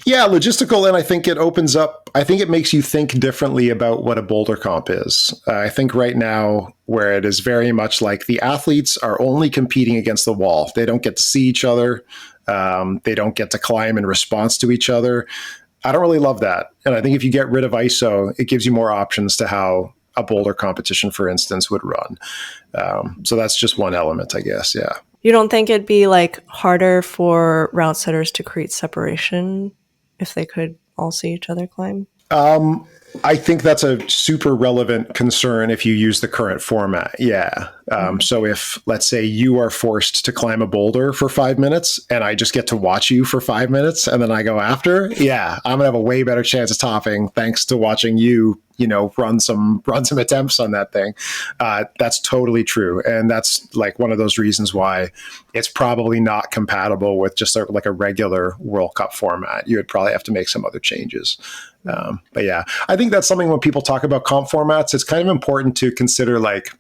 Yeah, logistical, and I think it opens up, I think it makes you think differently about what a boulder comp is. I think right now, where it is very much like the athletes are only competing against the wall. They don't get to see each other. They don't get to climb in response to each other. I don't really love that. And I think if you get rid of ISO, it gives you more options to how a boulder competition, for instance, would run. So that's just one element, I guess. Yeah. You don't think it'd be like harder for route setters to create separation if they could all see each other climb? I think that's a super relevant concern if you use the current format. Yeah. So if, let's say, you are forced to climb a boulder for 5 minutes and I just get to watch you for 5 minutes and then I go after, yeah, I'm gonna have a way better chance of topping thanks to watching you, run some attempts on that thing. That's totally true. And that's like one of those reasons why it's probably not compatible with just like a regular World Cup format. You would probably have to make some other changes. But yeah, I think that's something when people talk about comp formats, it's kind of important to consider like,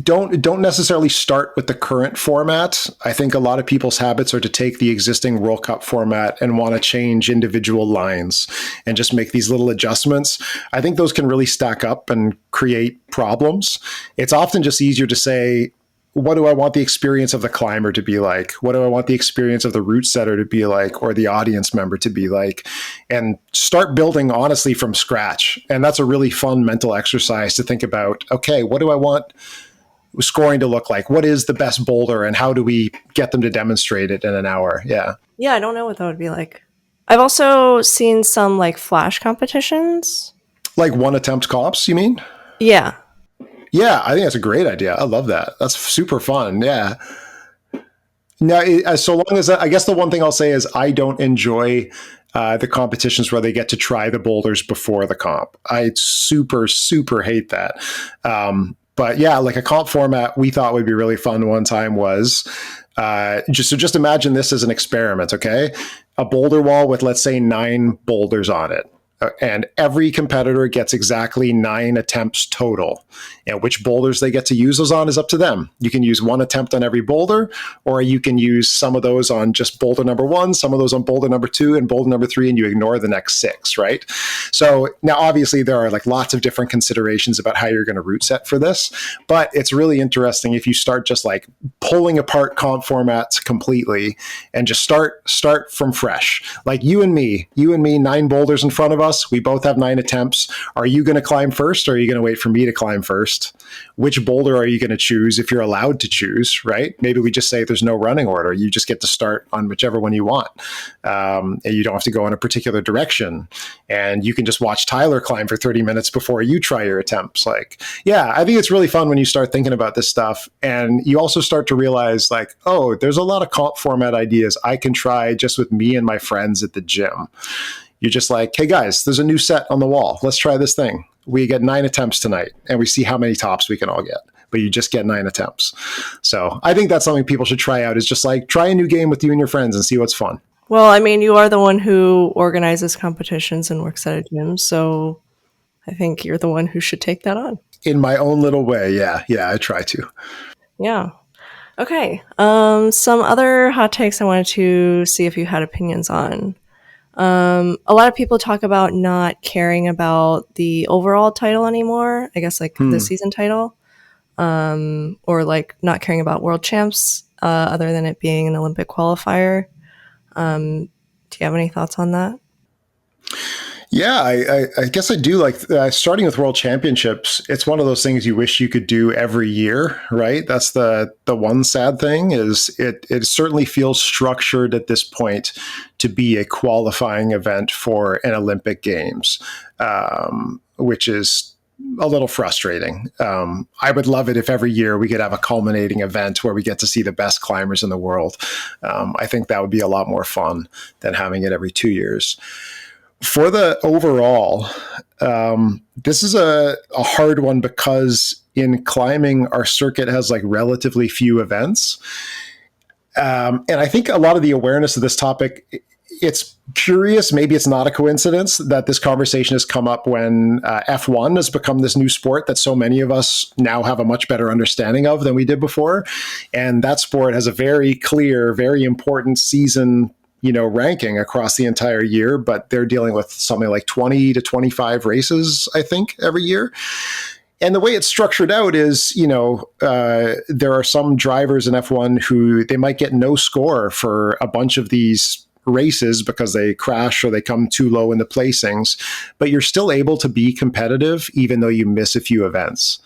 don't necessarily start with the current format. I think a lot of people's habits are to take the existing World Cup format and want to change individual lines and just make these little adjustments. I think those can really stack up and create problems. It's often just easier to say, what do I want the experience of the climber to be like? What do I want the experience of the route setter to be like, or the audience member to be like? And start building honestly from scratch. And that's a really fun mental exercise to think about, okay, what do I want scoring to look like? What is the best boulder and how do we get them to demonstrate it in an hour? Yeah. Yeah, I don't know what that would be like. I've also seen some like flash competitions. Like one attempt comps, you mean? Yeah. Yeah, I think that's a great idea. I love that. That's super fun. Yeah. Now, so long as I guess the one thing I'll say is I don't enjoy the competitions where they get to try the boulders before the comp. I super, super hate that. But yeah, like a comp format we thought would be really fun one time was just imagine this as an experiment, okay? A boulder wall with, let's say, 9 boulders on it. And every competitor gets exactly 9 attempts total. And which boulders they get to use those on is up to them. You can use 1 attempt on every boulder, or you can use some of those on just boulder number 1, some of those on boulder number 2, and boulder number 3, and you ignore the next 6, right? So now, obviously, there are like lots of different considerations about how you're going to route set for this, but it's really interesting if you start just like pulling apart comp formats completely and just start from fresh. Like you and me, 9 boulders in front of us. We both have 9 attempts. Are you going to climb first or are you going to wait for me to climb first? Which boulder are you going to choose if you're allowed to choose, right? Maybe we just say there's no running order. You just get to start on whichever one you want. And you don't have to go in a particular direction. And you can just watch Tyler climb for 30 minutes before you try your attempts. Like, yeah, I think it's really fun when you start thinking about this stuff. And you also start to realize like, oh, there's a lot of comp format ideas I can try just with me and my friends at the gym. You're just like, hey guys, there's a new set on the wall. Let's try this thing. We get 9 attempts tonight and we see how many tops we can all get, but you just get 9 attempts. So I think that's something people should try out is just like try a new game with you and your friends and see what's fun. Well, I mean, you are the one who organizes competitions and works at a gym. So I think you're the one who should take that on. In my own little way. Yeah. Yeah. I try to. Yeah. Okay. Some other hot takes I wanted to see if you had opinions on. A lot of people talk about not caring about the overall title anymore. I guess like the season title, or like not caring about world champs, other than it being an Olympic qualifier. Do you have any thoughts on that? Yeah, I guess I do. Like starting with World Championships, it's one of those things you wish you could do every year, right? That's the one sad thing is it certainly feels structured at this point to be a qualifying event for an Olympic Games, which is a little frustrating. I would love it if every year we could have a culminating event where we get to see the best climbers in the world. I think that would be a lot more fun than having it every 2 years. For the overall, this is a hard one because in climbing, our circuit has like relatively few events. And I think a lot of the awareness of this topic, it's curious, maybe it's not a coincidence that this conversation has come up when F1 has become this new sport that so many of us now have a much better understanding of than we did before. And that sport has a very clear, very important season, ranking across the entire year, but they're dealing with something like 20 to 25 races, I think, every year. And the way it's structured out is, there are some drivers in F1 who they might get no score for a bunch of these races because they crash or they come too low in the placings, but you're still able to be competitive even though you miss a few events.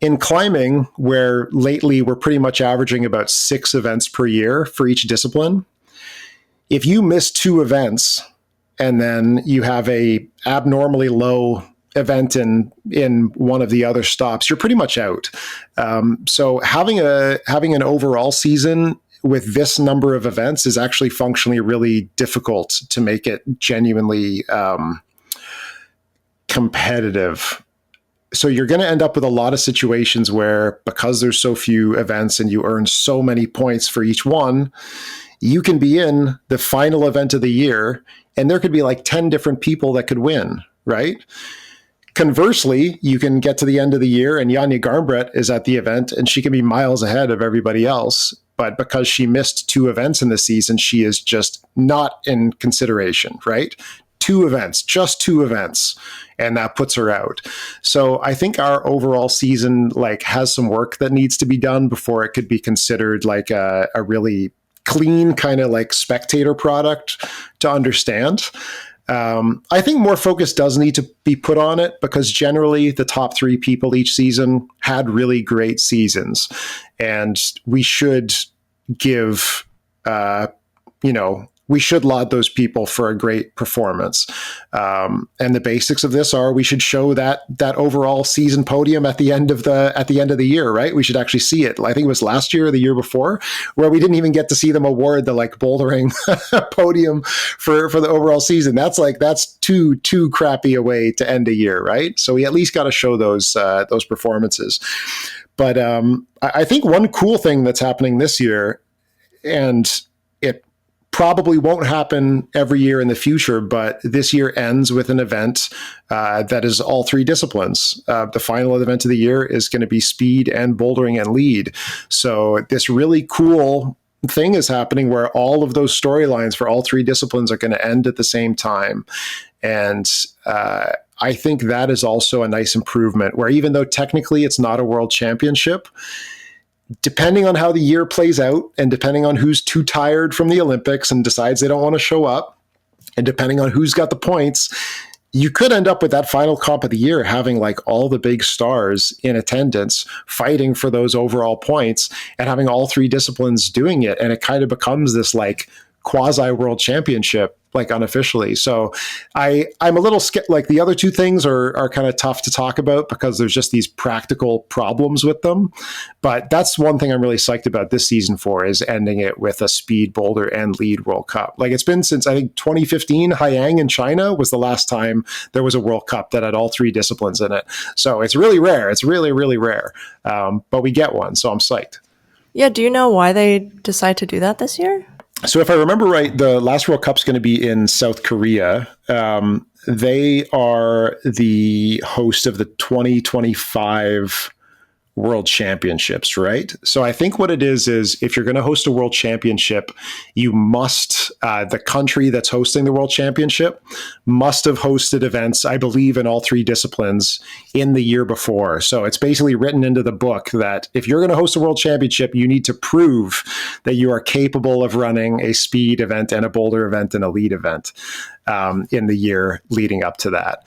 In climbing, where lately we're pretty much averaging about 6 events per year for each discipline, if you miss 2 events and then you have a abnormally low event in one of the other stops, you're pretty much out. So having an overall season with this number of events is actually functionally really difficult to make it genuinely competitive. So you're going to end up with a lot of situations where, because there's so few events and you earn so many points for each one, you can be in the final event of the year and there could be like 10 different people that could win, right? Conversely, you can get to the end of the year and Janja Garnbret is at the event and she can be miles ahead of everybody else. But because she missed 2 events in the season, she is just not in consideration, right? 2 events, just 2 events, and that puts her out. So I think our overall season has some work that needs to be done before it could be considered like a really clean kind of like spectator product to understand. I think more focus does need to be put on it because generally the top 3 people each season had really great seasons, and we should give, we should laud those people for a great performance. And the basics of this are we should show that overall season podium at the end of the year, right? We should actually see it. I think it was last year or the year before where we didn't even get to see them award the bouldering podium for the overall season. That's too crappy a way to end a year, right? So we at least got to show those performances. But I think one cool thing that's happening this year, and it probably won't happen every year in the future, but this year ends with an event that is all 3 disciplines. The final event of the year is going to be speed and bouldering and lead. So this really cool thing is happening where all of those storylines for all 3 disciplines are going to end at the same time. And I think that is also a nice improvement where even though technically it's not a world championship, depending on how the year plays out and depending on who's too tired from the Olympics and decides they don't want to show up, and depending on who's got the points, you could end up with that final comp of the year having all the big stars in attendance fighting for those overall points and having all 3 disciplines doing it. And it kind of becomes this quasi world championship, unofficially. So I'm a little scared. The other 2 things are kind of tough to talk about because there's just these practical problems with them. But that's one thing I'm really psyched about this season for, is ending it with a speed, boulder, and lead World Cup. It's been since I think 2015, Haiyang in China was the last time there was a World Cup that had all 3 disciplines in it. So it's really rare. It's really, really rare. But we get one, so I'm psyched. Yeah. Do you know why they decide to do that this year? So if I remember right, the last World Cup's going to be in South Korea. They are the host of the 2025 World Championships, right? So I think what it is if you're going to host a World Championship, you must, the country that's hosting the World Championship must have hosted events, I believe, in all 3 disciplines in the year before. So it's basically written into the book that if you're going to host a World Championship, you need to prove that you are capable of running a speed event and a boulder event and a lead event in the year leading up to that.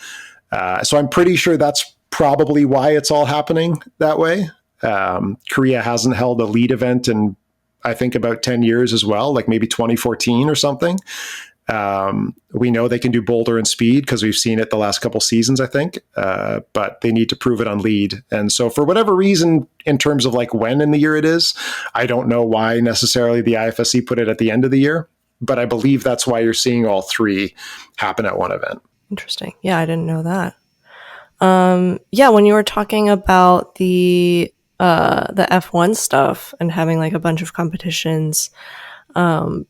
So I'm pretty sure that's probably why it's all happening that way. Korea hasn't held a lead event in, I think, about 10 years as well, maybe 2014 or something. We know they can do boulder and speed because we've seen it the last couple seasons, I think, but they need to prove it on lead. And so for whatever reason, in terms of like when in the year it is, I don't know why necessarily the IFSC put it at the end of the year, but I believe that's why you're seeing all three happen at one event. Interesting. Yeah, I didn't know that. Yeah, when you were talking about the F1 stuff and having like a bunch of competitions, I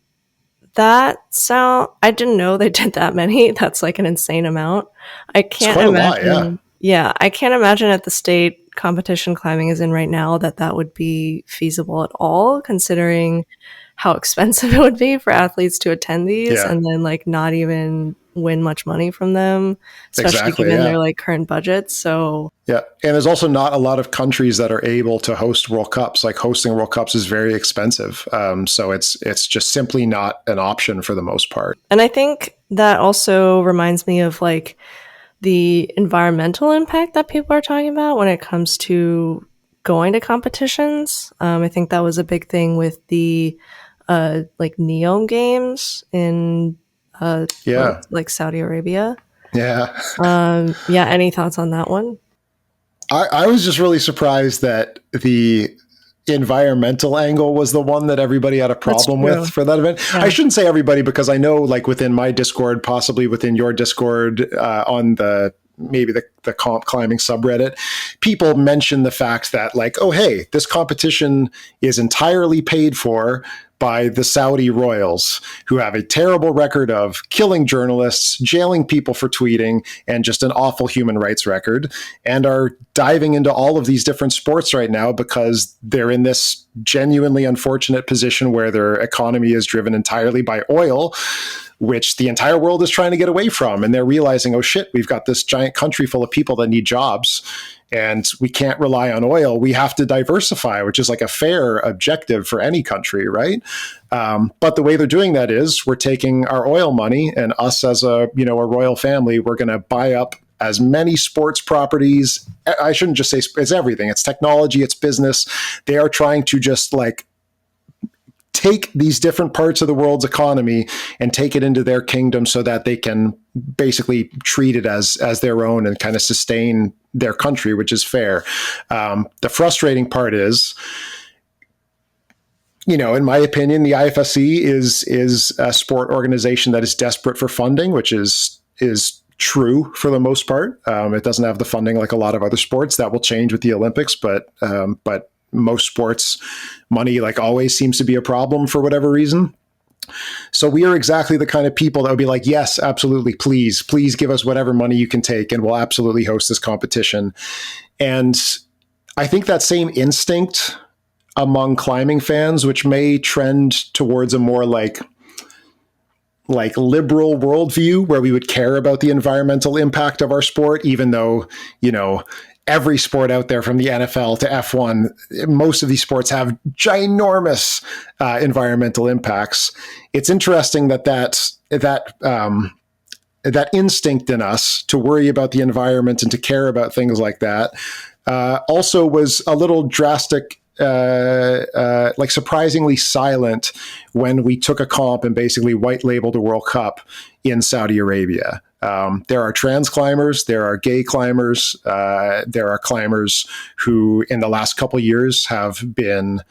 didn't know they did that many. That's like an insane amount. I can't imagine. A lot, yeah, I can't imagine at the state competition climbing is in right now that would be feasible at all, considering how expensive it would be for athletes to attend these and then like not even win much money from them, especially given their like current budgets. So yeah, and there's also not a lot of countries that are able to host World Cups. Like hosting World Cups is very expensive, so it's just simply not an option for the most part. And I think that also reminds me of like the environmental impact that people are talking about when it comes to going to competitions. I think that was a big thing with the like NEOM games in like Saudi Arabia. Yeah. Any thoughts on that one? I was just really surprised that the environmental angle was the one that everybody had a problem with for that event. Yeah. I shouldn't say everybody, because I know like within my Discord, possibly within your Discord, on maybe the comp climbing subreddit, people mention the fact that like, oh, hey, this competition is entirely paid for by the Saudi royals, who have a terrible record of killing journalists, jailing people for tweeting, and just an awful human rights record, and are diving into all of these different sports right now because they're in this genuinely unfortunate position where their economy is driven entirely by oil, which the entire world is trying to get away from. And they're realizing, oh shit, we've got this giant country full of people that need jobs, and we can't rely on oil. We have to diversify, which is like a fair objective for any country, right? But the way they're doing that is we're taking our oil money, and us as a royal family, we're going to buy up as many sports properties. I shouldn't just say it's everything. It's technology, it's business. They are trying to just like take these different parts of the world's economy and take it into their kingdom so that they can basically treat it as their own and kind of sustain their country, which is fair. The frustrating part is, in my opinion, the IFSC is a sport organization that is desperate for funding, which is true for the most part. It doesn't have the funding like a lot of other sports. That will change with the Olympics, but most sports, money like always seems to be a problem for whatever reason. So we are exactly the kind of people that would be like, yes, absolutely, please give us whatever money you can take, and we'll absolutely host this competition. And I think that same instinct among climbing fans, which may trend towards a more like liberal worldview where we would care about the environmental impact of our sport, even though, every sport out there from the NFL to F1, most of these sports have ginormous environmental impacts. It's interesting that instinct in us to worry about the environment and to care about things like that also was a little drastic, like surprisingly silent when we took a comp and basically white labeled a World Cup in Saudi Arabia. There are trans climbers, there are gay climbers, there are climbers who in the last couple of years have been,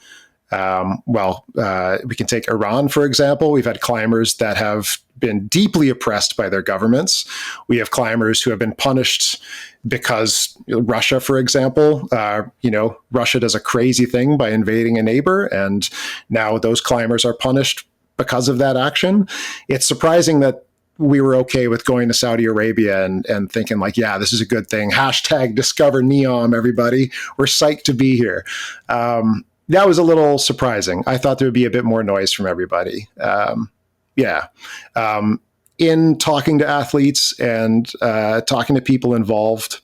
we can take Iran, for example. We've had climbers that have been deeply oppressed by their governments. We have climbers who have been punished because Russia, for example, Russia does a crazy thing by invading a neighbor, and now those climbers are punished because of that action. It's surprising that we were okay with going to Saudi Arabia and thinking like, yeah, this is a good thing. # discover NEOM, everybody. We're psyched to be here. That was a little surprising. I thought there would be a bit more noise from everybody. In talking to athletes and talking to people involved,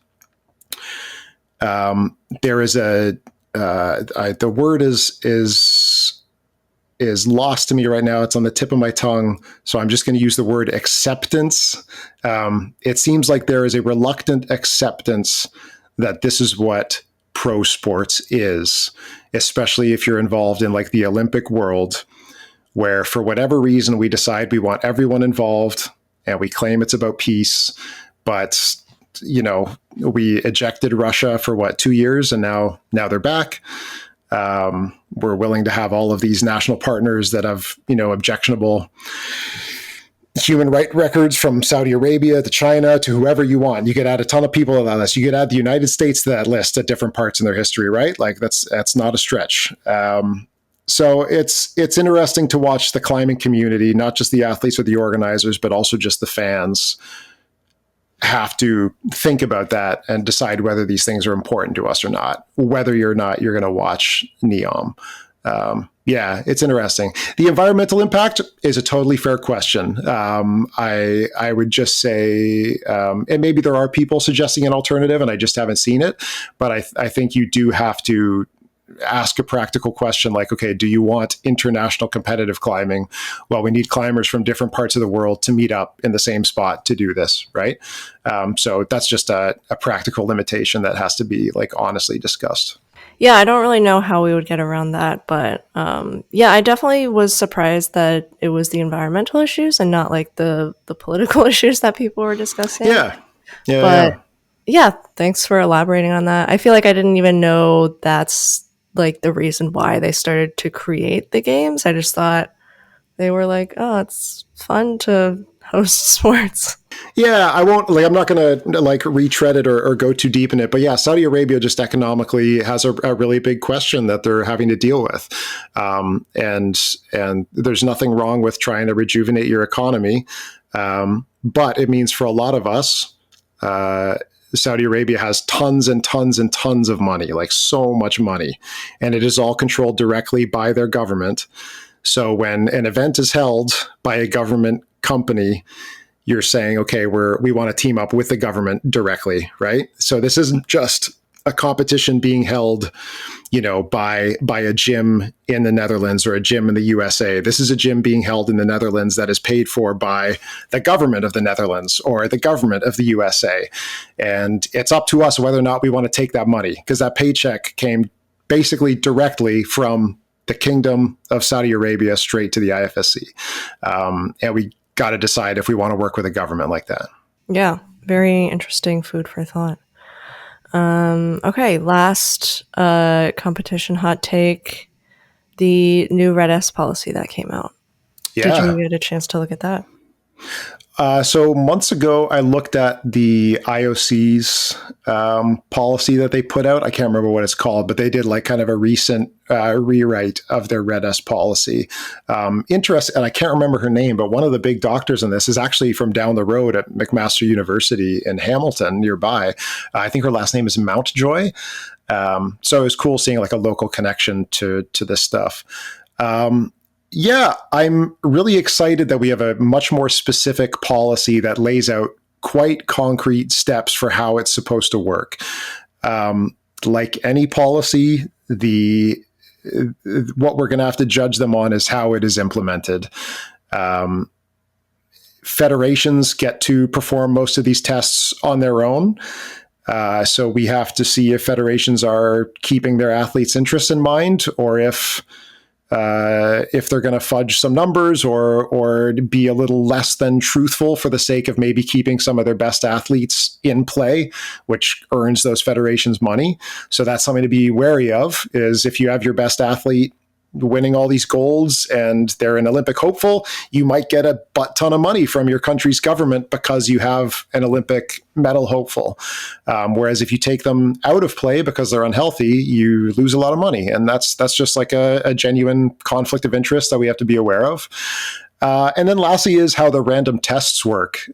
there is the word is lost to me right now. It's on the tip of my tongue. So I'm just going to use the word acceptance. It seems like there is a reluctant acceptance that this is what pro sports is, especially if you're involved in like the Olympic world, where for whatever reason we decide we want everyone involved and we claim it's about peace, but we ejected Russia for 2 years, and now they're back. We're willing to have all of these national partners that have objectionable human rights records, from Saudi Arabia to China to whoever you want. You could add a ton of people to that list. You could add the United States to that list at different parts in their history, right? Like that's not a stretch. So it's interesting to watch the climbing community, not just the athletes or the organizers, but also just the fans, have to think about that and decide whether these things are important to us or not, whether you're going to watch NEOM. Yeah, it's interesting. The environmental impact is a totally fair question. I would just say, and maybe there are people suggesting an alternative and I just haven't seen it, but I think you do have to ask a practical question like, okay, do you want international competitive climbing? Well, we need climbers from different parts of the world to meet up in the same spot to do this, right? So that's just a practical limitation that has to be honestly discussed. Yeah, I don't really know how we would get around that, but yeah, I definitely was surprised that it was the environmental issues and not the political issues that people were discussing. Yeah, thanks for elaborating on that. I feel like I didn't even know that's the reason why they started to create the games. I just thought they were oh, it's fun to host sports. Yeah, I won't I'm not going to retread it or go too deep in it. But yeah, Saudi Arabia just economically has a really big question that they're having to deal with. And there's nothing wrong with trying to rejuvenate your economy. But it means for a lot of us, Saudi Arabia has tons and tons and tons of money, so much money, and it is all controlled directly by their government. So when an event is held by a government company, you're saying, okay, we want to team up with the government directly, right? So this isn't just a competition being held, by a gym in the Netherlands or a gym in the USA. This is a gym being held in the Netherlands that is paid for by the government of the Netherlands or the government of the USA. And it's up to us whether or not we want to take that money, because that paycheck came basically directly from the Kingdom of Saudi Arabia straight to the IFSC. And we got to decide if we want to work with a government like that. Yeah, very interesting food for thought. Okay, last competition hot take, the new Red S policy that came out. Yeah. Did you get a chance to look at that? So months ago, I looked at the IOC's policy that they put out. I can't remember what it's called, but they did kind of a recent rewrite of their Red S policy. Interesting, and I can't remember her name, but one of the big doctors in this is actually from down the road at McMaster University in Hamilton, nearby. I think her last name is Mountjoy. So it was cool seeing a local connection to this stuff. Yeah, I'm really excited that we have a much more specific policy that lays out quite concrete steps for how it's supposed to work. Like any policy, what we're going to have to judge them on is how it is implemented. Federations get to perform most of these tests on their own. So we have to see if federations are keeping their athletes' interests in mind, or if they're going to fudge some numbers or be a little less than truthful for the sake of maybe keeping some of their best athletes in play, which earns those federations money. So that's something to be wary of, is if you have your best athlete winning all these golds and they're an Olympic hopeful, you might get a butt ton of money from your country's government because you have an Olympic medal hopeful. Whereas if you take them out of play because they're unhealthy, you lose a lot of money. And that's just a genuine conflict of interest that we have to be aware of. And then lastly is how the random tests work.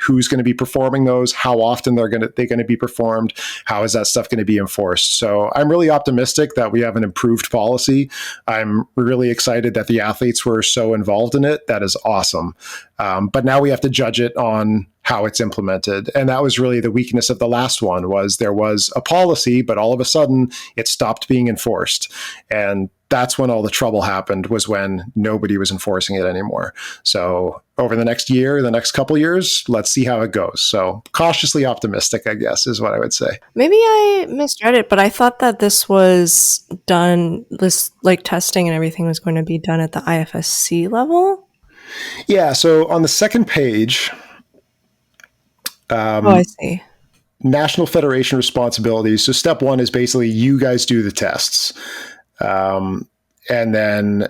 Who's going to be performing those? How often they're going to be performed? How is that stuff going to be enforced? So I'm really optimistic that we have an improved policy. I'm really excited that the athletes were so involved in it. That is awesome. But now we have to judge it on how it's implemented. And that was really the weakness of the last one, was there was a policy, but all of a sudden it stopped being enforced. And that's when all the trouble happened, was when nobody was enforcing it anymore. So over the next year, the next couple years, let's see how it goes. So cautiously optimistic, I guess, is what I would say. Maybe I misread it, but I thought that this was done, this like testing and everything was going to be done at the IFSC level. Yeah. So on the second page, I see. National Federation responsibilities. So step one is basically you guys do the tests. And then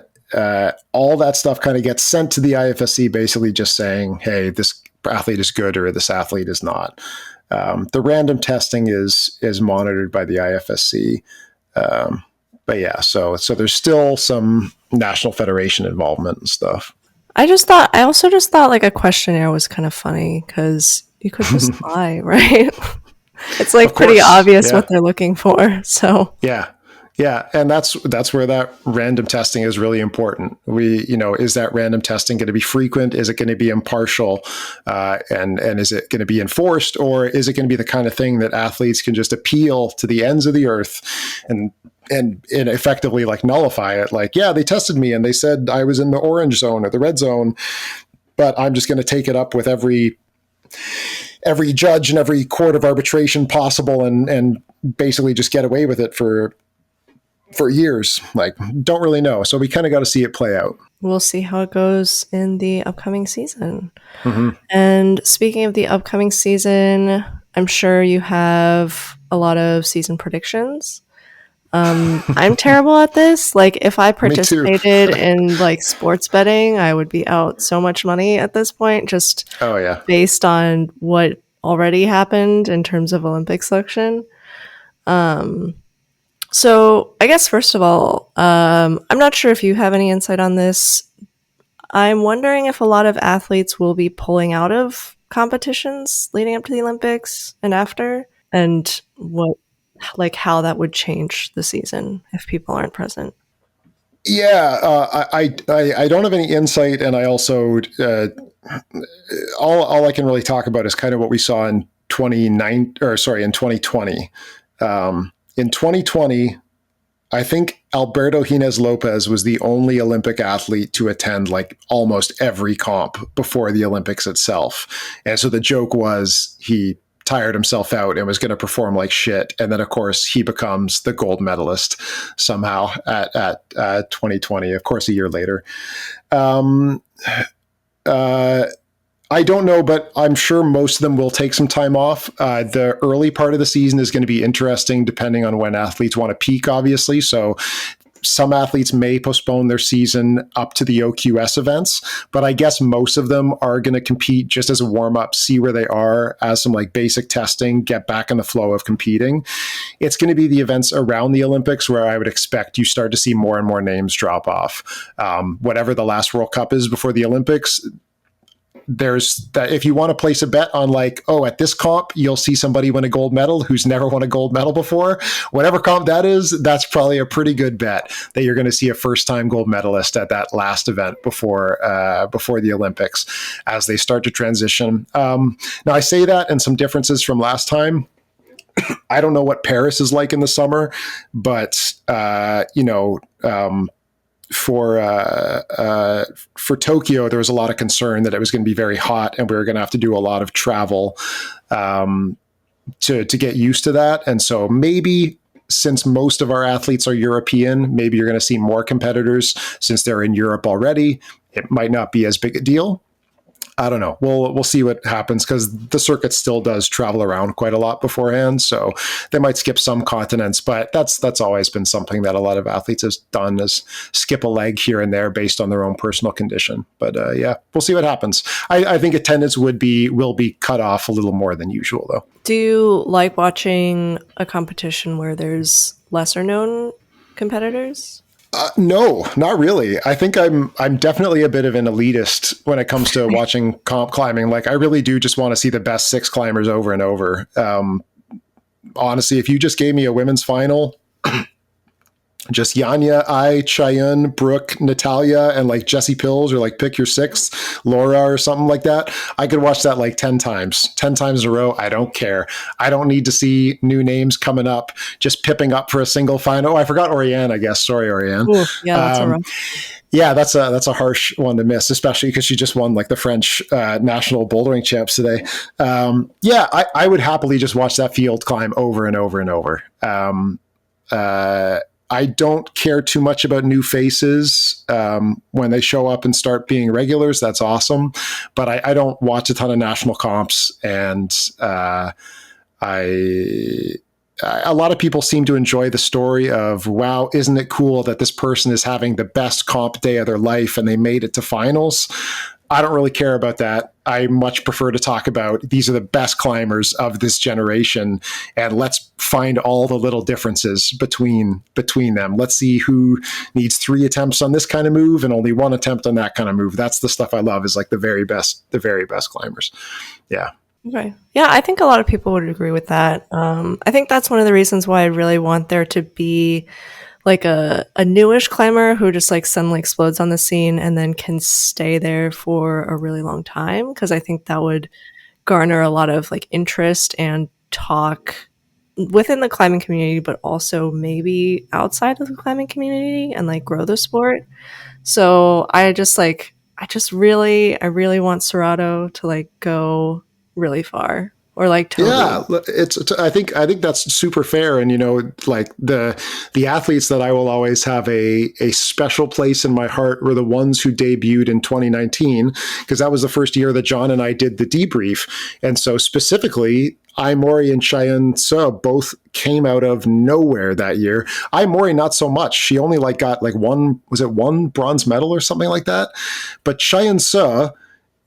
all that stuff kind of gets sent to the IFSC, basically just saying, hey, this athlete is good or this athlete is not. The random testing is monitored by the IFSC. But yeah, so there's still some National Federation involvement and stuff. I also just thought like a questionnaire was kind of funny because you could just lie, right? It's like pretty obvious what they're looking for. So yeah, and that's where that random testing is really important. Is that random testing going to be frequent? Is it going to be impartial? And is it going to be enforced, or is it going to be the kind of thing that athletes can just appeal to the ends of the earth and effectively like nullify it? Like, yeah, they tested me and they said I was in the orange zone or the red zone, but I'm just going to take it up with every judge and every court of arbitration possible and basically just get away with it for years. Like, don't really know. So we kind of got to see it play out. We'll see how it goes in the upcoming season. Mm-hmm. And speaking of the upcoming season, I'm sure you have a lot of season predictions. I'm terrible at this. Like, if I participated in like sports betting, I would be out so much money at this point, just based on what already happened in terms of Olympic selection. So I guess first of all, I'm not sure if you have any insight on this. I'm wondering if a lot of athletes will be pulling out of competitions leading up to the Olympics and after, and how that would change the season if people aren't present. Yeah, I don't have any insight, and I also all I can really talk about is kind of what we saw in 2020. In 2020, I think Alberto Gines Lopez was the only Olympic athlete to attend like almost every comp before the Olympics itself. And so the joke was he tired himself out and was going to perform like shit. And then, of course, he becomes the gold medalist somehow at 2020, of course, a year later. I don't know, but I'm sure most of them will take some time off. The early part of the season is going to be interesting depending on when athletes want to peak, obviously. So some athletes may postpone their season up to the OQS events, but I guess most of them are going to compete just as a warm-up, see where they are as some like basic testing, get back in the flow of competing. It's going to be the events around the Olympics where I would expect you start to see more and more names drop off. Whatever the last World Cup is before the Olympics, there's that. If you want to place a bet on like, oh, at this comp, you'll see somebody win a gold medal who's never won a gold medal before, whatever comp that is, that's probably a pretty good bet that you're going to see a first-time gold medalist at that last event before the Olympics as they start to transition. Now I say that, and some differences from last time. I don't know what Paris is like in the summer, but for Tokyo, there was a lot of concern that it was going to be very hot and we were going to have to do a lot of travel to get used to that. And so maybe since most of our athletes are European, maybe you're going to see more competitors since they're in Europe already. It might not be as big a deal. I don't know. We'll see what happens because the circuit still does travel around quite a lot beforehand. So they might skip some continents, but that's always been something that a lot of athletes has done, is skip a leg here and there based on their own personal condition. But yeah, we'll see what happens. I think attendance will be cut off a little more than usual though. Do you like watching a competition where there's lesser known competitors? No, not really. I think I'm definitely a bit of an elitist when it comes to watching comp climbing. Like, I really do just want to see the best 6 climbers over and over. Honestly, if you just gave me a women's final just Yanya, Cheyenne, Brooke, Natalia, and like Jessie Pills, or like pick your sixth, Laura or something like that. I could watch that like 10 times in a row. I don't care. I don't need to see new names coming up, just pipping up for a single final. Oh, I forgot Oriane, I guess. Sorry, Oriane. Ooh, yeah, that's a rough. Yeah, that's a harsh one to miss, especially because she just won like the French national bouldering champs today. Yeah, I would happily just watch that field climb over and over and over. I don't care too much about new faces when they show up and start being regulars. That's awesome, but I don't watch a ton of national comps, and a lot of people seem to enjoy the story of, wow, isn't it cool that this person is having the best comp day of their life and they made it to finals? I don't really care about that. I much prefer to talk about these are the best climbers of this generation, and let's find all the little differences between them. Let's see who needs 3 attempts on this kind of move and only 1 attempt on that kind of move. That's the stuff I love, is like the very best climbers. Yeah. Okay. Yeah, I think a lot of people would agree with that. I think that's one of the reasons why I really want there to be like a newish climber who just like suddenly explodes on the scene and then can stay there for a really long time. Cause I think that would garner a lot of like interest and talk within the climbing community, but also maybe outside of the climbing community, and like grow the sport. So I really want Serato to like go really far, or like Toby. Yeah, I think that's super fair. And, like the athletes that I will always have a special place in my heart were the ones who debuted in 2019, because that was the first year that John and I did the debrief. And so specifically, Mori and Cheyenne Suh both came out of nowhere that year. Mori, not so much. She only like got like one bronze medal or something like that. But Cheyenne Suh,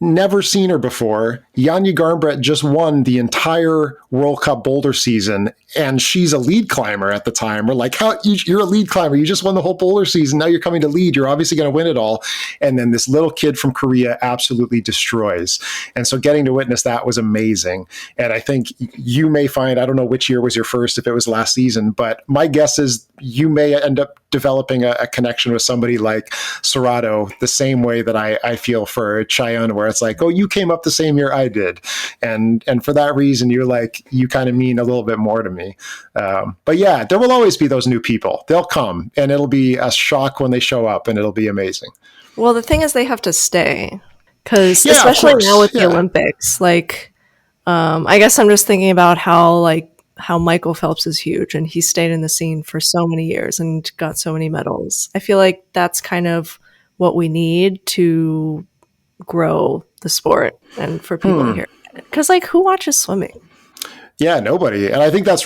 never seen her before. Yanya Garnbrett just won the entire World Cup boulder season, and she's a lead climber at the time. We're like, how you're a lead climber? You just won the whole boulder season. Now you're coming to lead. You're obviously going to win it all. And then this little kid from Korea absolutely destroys. And so getting to witness that was amazing. And I think you may find, I don't know which year was your first, if it was last season, but my guess is you may end up developing a connection with somebody like Serato the same way that I feel for Cheyenne, where it's like, oh, you came up the same year I did. And for that reason, you're like, you kind of mean a little bit more to me. But yeah, there will always be those new people. They'll come, and it'll be a shock when they show up, and ittle be amazing. Well, the thing is they have to stay, because especially now with the Olympics, like, I guess I'm just thinking about how Michael Phelps is huge, and he stayed in the scene for so many years and got so many medals. I feel like that's kind of what we need to grow the sport and for people to hear. Because like, who watches swimming? Yeah, nobody. And I think that's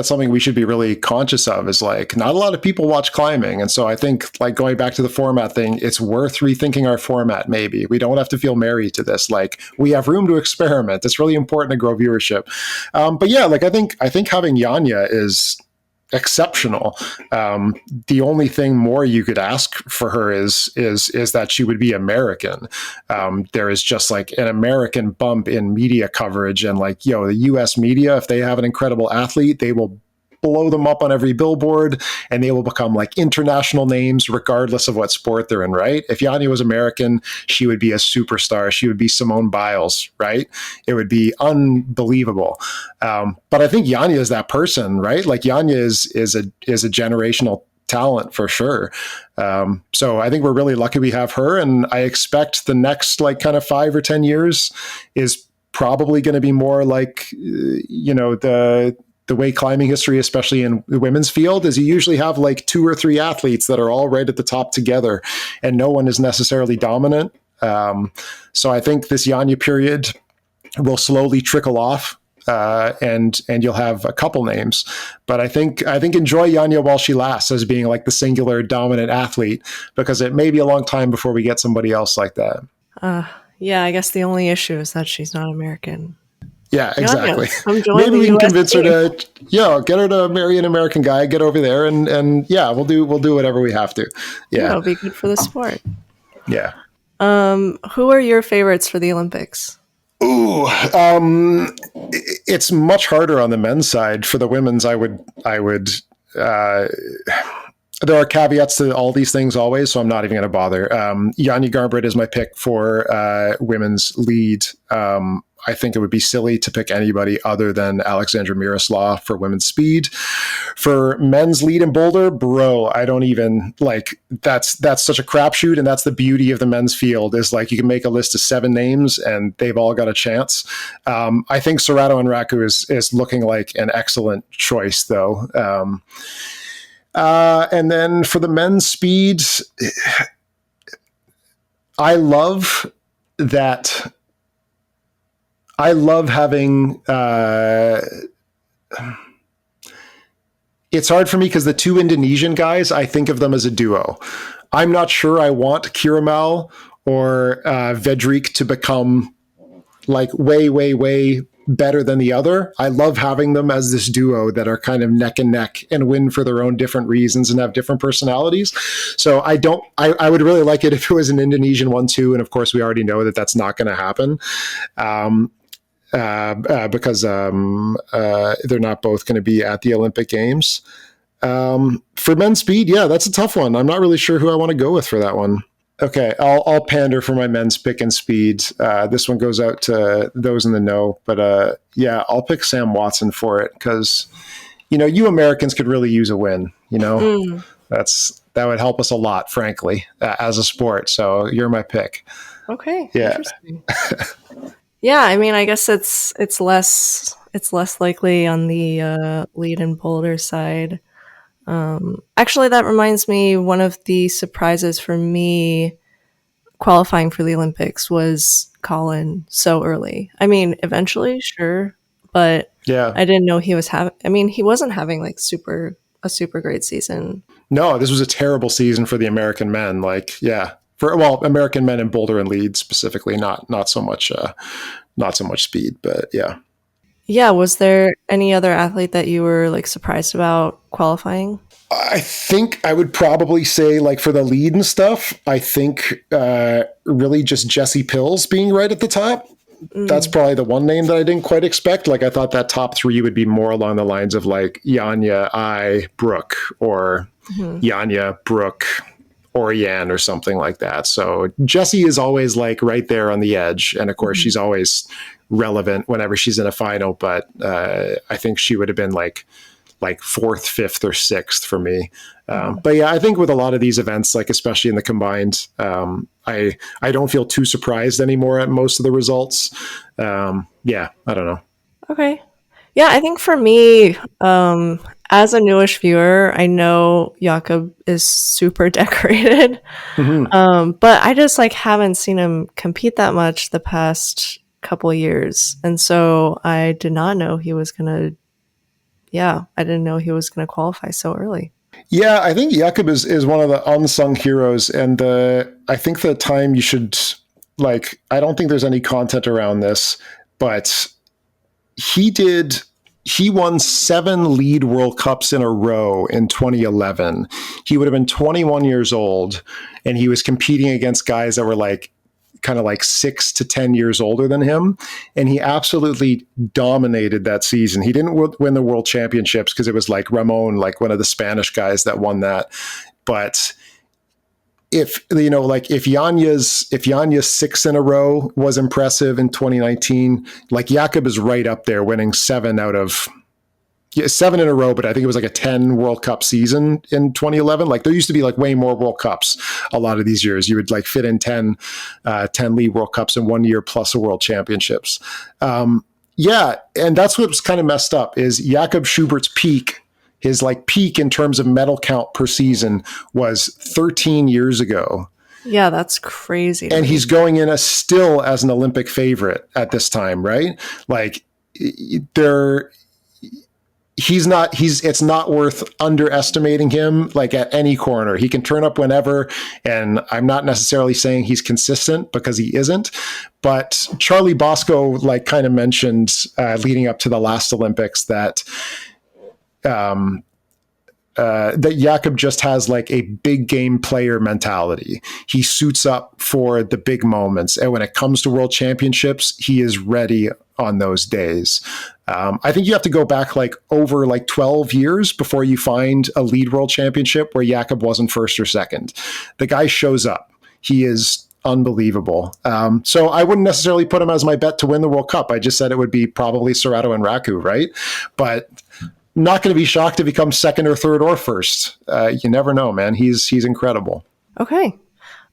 something we should be really conscious of, is like, not a lot of people watch climbing. And so I think, like, going back to the format thing, it's worth rethinking our format. Maybe we don't have to feel married to this. Like, we have room to experiment. It's really important to grow viewership. But yeah, like, I think having Yanya is exceptional. The only thing more you could ask for her is that she would be American. There is just like an American bump in media coverage, and like, the US media, if they have an incredible athlete, they will blow them up on every billboard, and they will become like international names regardless of what sport they're in, right? If Yanya was American, she would be a superstar. She would be Simone Biles, right? It would be unbelievable. But I think Yanya is that person, right? Like, Yanya is a generational talent for sure. So I think we're really lucky we have her, and I expect the next like kind of 5 or 10 years is probably going to be more like, the way climbing history, especially in the women's field, is you usually have like 2 or 3 athletes that are all right at the top together, and no one is necessarily dominant. So I think this Yanya period will slowly trickle off, and you'll have a couple names. But I think enjoy Yanya while she lasts as being like the singular dominant athlete, because it may be a long time before we get somebody else like that. Yeah, I guess the only issue is that she's not American. Yeah, exactly. Maybe we can convince her to, get her to marry an American guy, get over there, and we'll do whatever we have to. Yeah, it'll be good for the sport. Yeah. Who are your favorites for the Olympics? Ooh, it's much harder on the men's side. For the women's, I would there are caveats to all these things always, so I'm not even going to bother. Janja Garnbret is my pick for women's lead. I think it would be silly to pick anybody other than Alexandra Miroslav for women's speed. For men's lead in boulder, I don't even like that's such a crapshoot, and that's the beauty of the men's field is like you can make a list of 7 names and they've all got a chance. I think Serrato and Raku is looking like an excellent choice though. And then for the men's speed, I love having it's hard for me because the 2 Indonesian guys, I think of them as a duo. I'm not sure I want Kiramal or Vedrik to become like way better than the other. I love having them as this duo that are kind of neck and neck and win for their own different reasons and have different personalities. So I would really like it if it was an Indonesian 1-2. And of course we already know that that's not going to happen. Because they're not both going to be at the Olympic Games. For men's speed, yeah, that's a tough one. I'm not really sure who I want to go with for that one. Okay, I'll pander for my men's pick and speed. This one goes out to those in the know, but yeah, I'll pick Sam Watson for it because, you Americans could really use a win. That would help us a lot, frankly, as a sport. So you're my pick. Okay. Yeah. Interesting. Yeah, I mean, I guess it's less likely on the lead and boulder side. Actually, that reminds me, one of the surprises for me qualifying for the Olympics was Colin so early. I mean, eventually, sure, but yeah, I didn't know he wasn't having like a super great season. No, this was a terrible season for the American men. Like, yeah. American men in boulder and lead specifically, not so much speed, but yeah. Yeah, was there any other athlete that you were like surprised about qualifying? I think I would probably say like for the lead and stuff, I think really just Jessie Pills being right at the top. That's probably the one name that I didn't quite expect. Like I thought that top 3 would be more along the lines of like Janja, Brooke, or Janja, Brooke, Oriane or something like that. So Jessie is always like right there on the edge. And of course she's always relevant whenever she's in a final. But I think she would have been like 4th, 5th or 6th for me. But yeah, I think with a lot of these events, like especially in the combined, I don't feel too surprised anymore at most of the results. Yeah, I don't know. Okay. Yeah, I think for me, as a newish viewer, I know Jakob is super decorated, but I just like haven't seen him compete that much the past couple of years, and so I did not know he was gonna. Yeah, I didn't know he was gonna qualify so early. Yeah, I think Jakob is one of the unsung heroes, and I think the time you should like. I don't think there's any content around this, but he won 7 lead World Cups in a row in 2011. He would have been 21 years old, and he was competing against guys that were like kind of like 6 to 10 years older than him. And he absolutely dominated that season. He didn't win the world championships because it was like Ramon, like one of the Spanish guys that won that. But if Janja's 6 in a row was impressive in 2019, like Jakob is right up there winning 7 out of 7 in a row, but I think it was like a 10 World Cup season in 2011. Like there used to be like way more World Cups a lot of these years. You would like fit in 10 lead World Cups in 1 year plus a World Championships. Yeah, and that's what's kind of messed up is Jakob Schubert's peak. His like peak in terms of medal count per season was 13 years ago. Yeah, that's crazy. And he's going in still as an Olympic favorite at this time, right? Like it's not worth underestimating him like at any corner. He can turn up whenever, and I'm not necessarily saying he's consistent because he isn't, but Charlie Bosco like kind of mentioned leading up to the last Olympics that that Jakob just has like a big game player mentality. He suits up for the big moments. And when it comes to world championships, he is ready on those days. I think you have to go back like over like 12 years before you find a lead world championship where Jakob wasn't first or second. The guy shows up. He is unbelievable. So I wouldn't necessarily put him as my bet to win the World Cup. I just said it would be probably Serrato and Raku, right? But not going to be shocked if he comes second or third or first. You never know, man. He's incredible. Okay.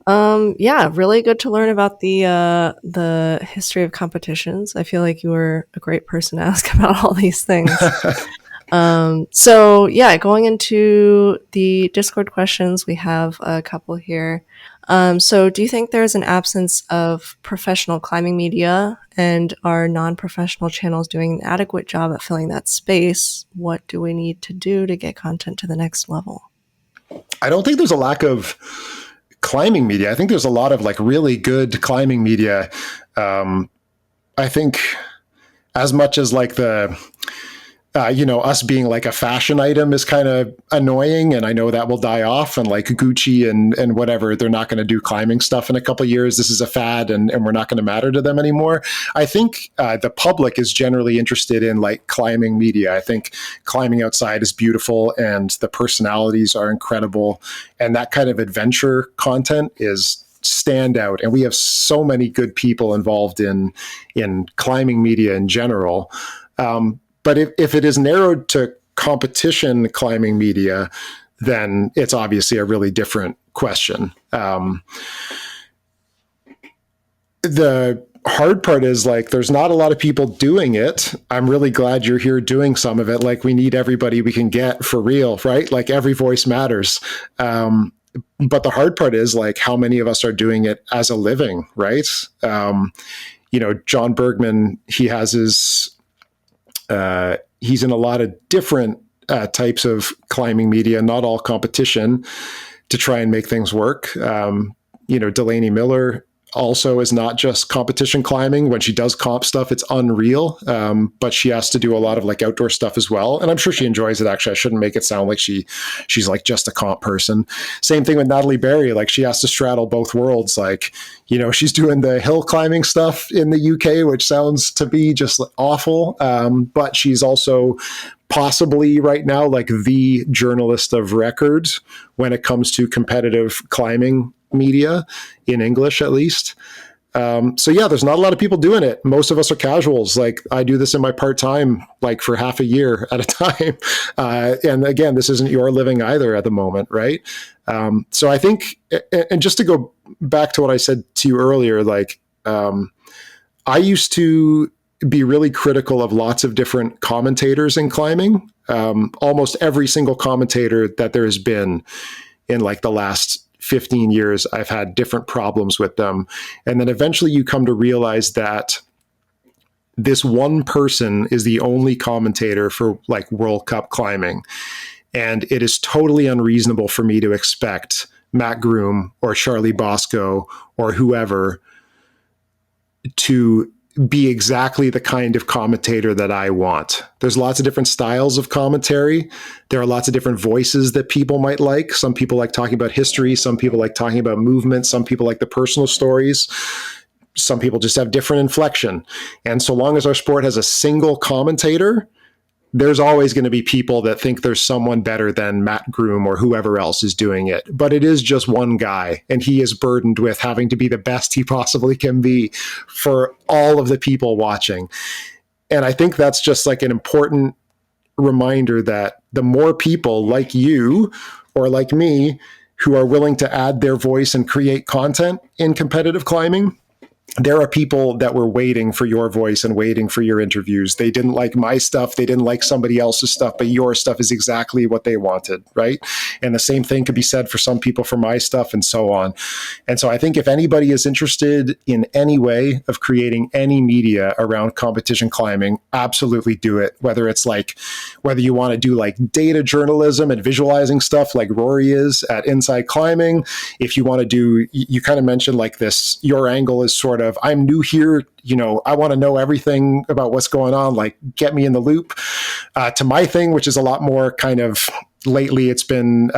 Yeah, really good to learn about the history of competitions. I feel like you were a great person to ask about all these things. So yeah, going into the Discord questions, we have a couple here. So do you think there's an absence of professional climbing media, and are non-professional channels doing an adequate job at filling that space? What do we need to do to get content to the next level? I don't think there's a lack of climbing media. I think there's a lot of like really good climbing media. I think as much as like the us being like a fashion item is kind of annoying, and I know that will die off, and like Gucci and whatever, they're not going to do climbing stuff in a couple of years. This is a fad, and we're not going to matter to them anymore. I think the public is generally interested in like climbing media. I think climbing outside is beautiful, and the personalities are incredible, and that kind of adventure content is standout. And we have so many good people involved in climbing media in general. But if it is narrowed to competition climbing media, then it's obviously a really different question. The hard part is like, there's not a lot of people doing it. I'm really glad you're here doing some of it. Like, we need everybody we can get for real, right? Like, every voice matters. But the hard part is like, how many of us are doing it as a living, right? John Burgman, he has his, he's in a lot of different types of climbing media, not all competition, to try and make things work. Delaney Miller also is not just competition climbing. When she does comp stuff, it's unreal. But she has to do a lot of like outdoor stuff as well. And I'm sure she enjoys it. Actually, I shouldn't make it sound like she's like just a comp person. Same thing with Natalie Berry. Like, she has to straddle both worlds. Like, she's doing the hill climbing stuff in the UK, which sounds to be just awful. But she's also possibly right now like the journalist of record when it comes to competitive climbing media in English, at least. So yeah, there's not a lot of people doing it. Most of us are casuals. Like, I do this in my part-time, like for half a year at a time. And again, this isn't your living either at the moment, right? So I think, and just to go back to what I said to you earlier, like, I used to be really critical of lots of different commentators in climbing. Almost every single commentator that there has been in like the last 15 years, I've had different problems with them. And then eventually you come to realize that this one person is the only commentator for like World Cup climbing. And it is totally unreasonable for me to expect Matt Groom or Charlie Bosco or whoever to be exactly the kind of commentator that I want. There's lots of different styles of commentary. There are lots of different voices that people might like. Some people like talking about history. Some people like talking about movement. Some people like the personal stories. Some people just have different inflection. And so long as our sport has a single commentator, there's always going to be people that think there's someone better than Matt Groom or whoever else is doing it. But it is just one guy, and he is burdened with having to be the best he possibly can be for all of the people watching. And I think that's just like an important reminder that the more people like you or like me who are willing to add their voice and create content in competitive climbing, there are people that were waiting for your voice and waiting for your interviews. They didn't like my stuff. They didn't like somebody else's stuff, but your stuff is exactly what they wanted, right? And the same thing could be said for some people for my stuff and so on. And so I think if anybody is interested in any way of creating any media around competition climbing, absolutely do it. Whether you want to do like data journalism and visualizing stuff like Rory is at Inside Climbing. If you want to do, you kind of mentioned like this, your angle is sort of, I'm new here, I want to know everything about what's going on, like get me in the loop, to my thing, which is a lot more kind of lately it's been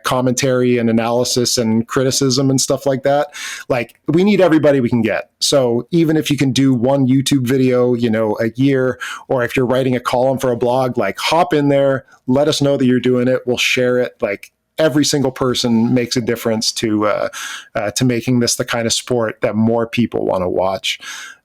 commentary and analysis and criticism and stuff like that. Like, we need everybody we can get. So even if you can do one YouTube video, a year, or if you're writing a column for a blog, like, hop in there, let us know that you're doing it. We'll share it. Like, every single person makes a difference to making this the kind of sport that more people want to watch.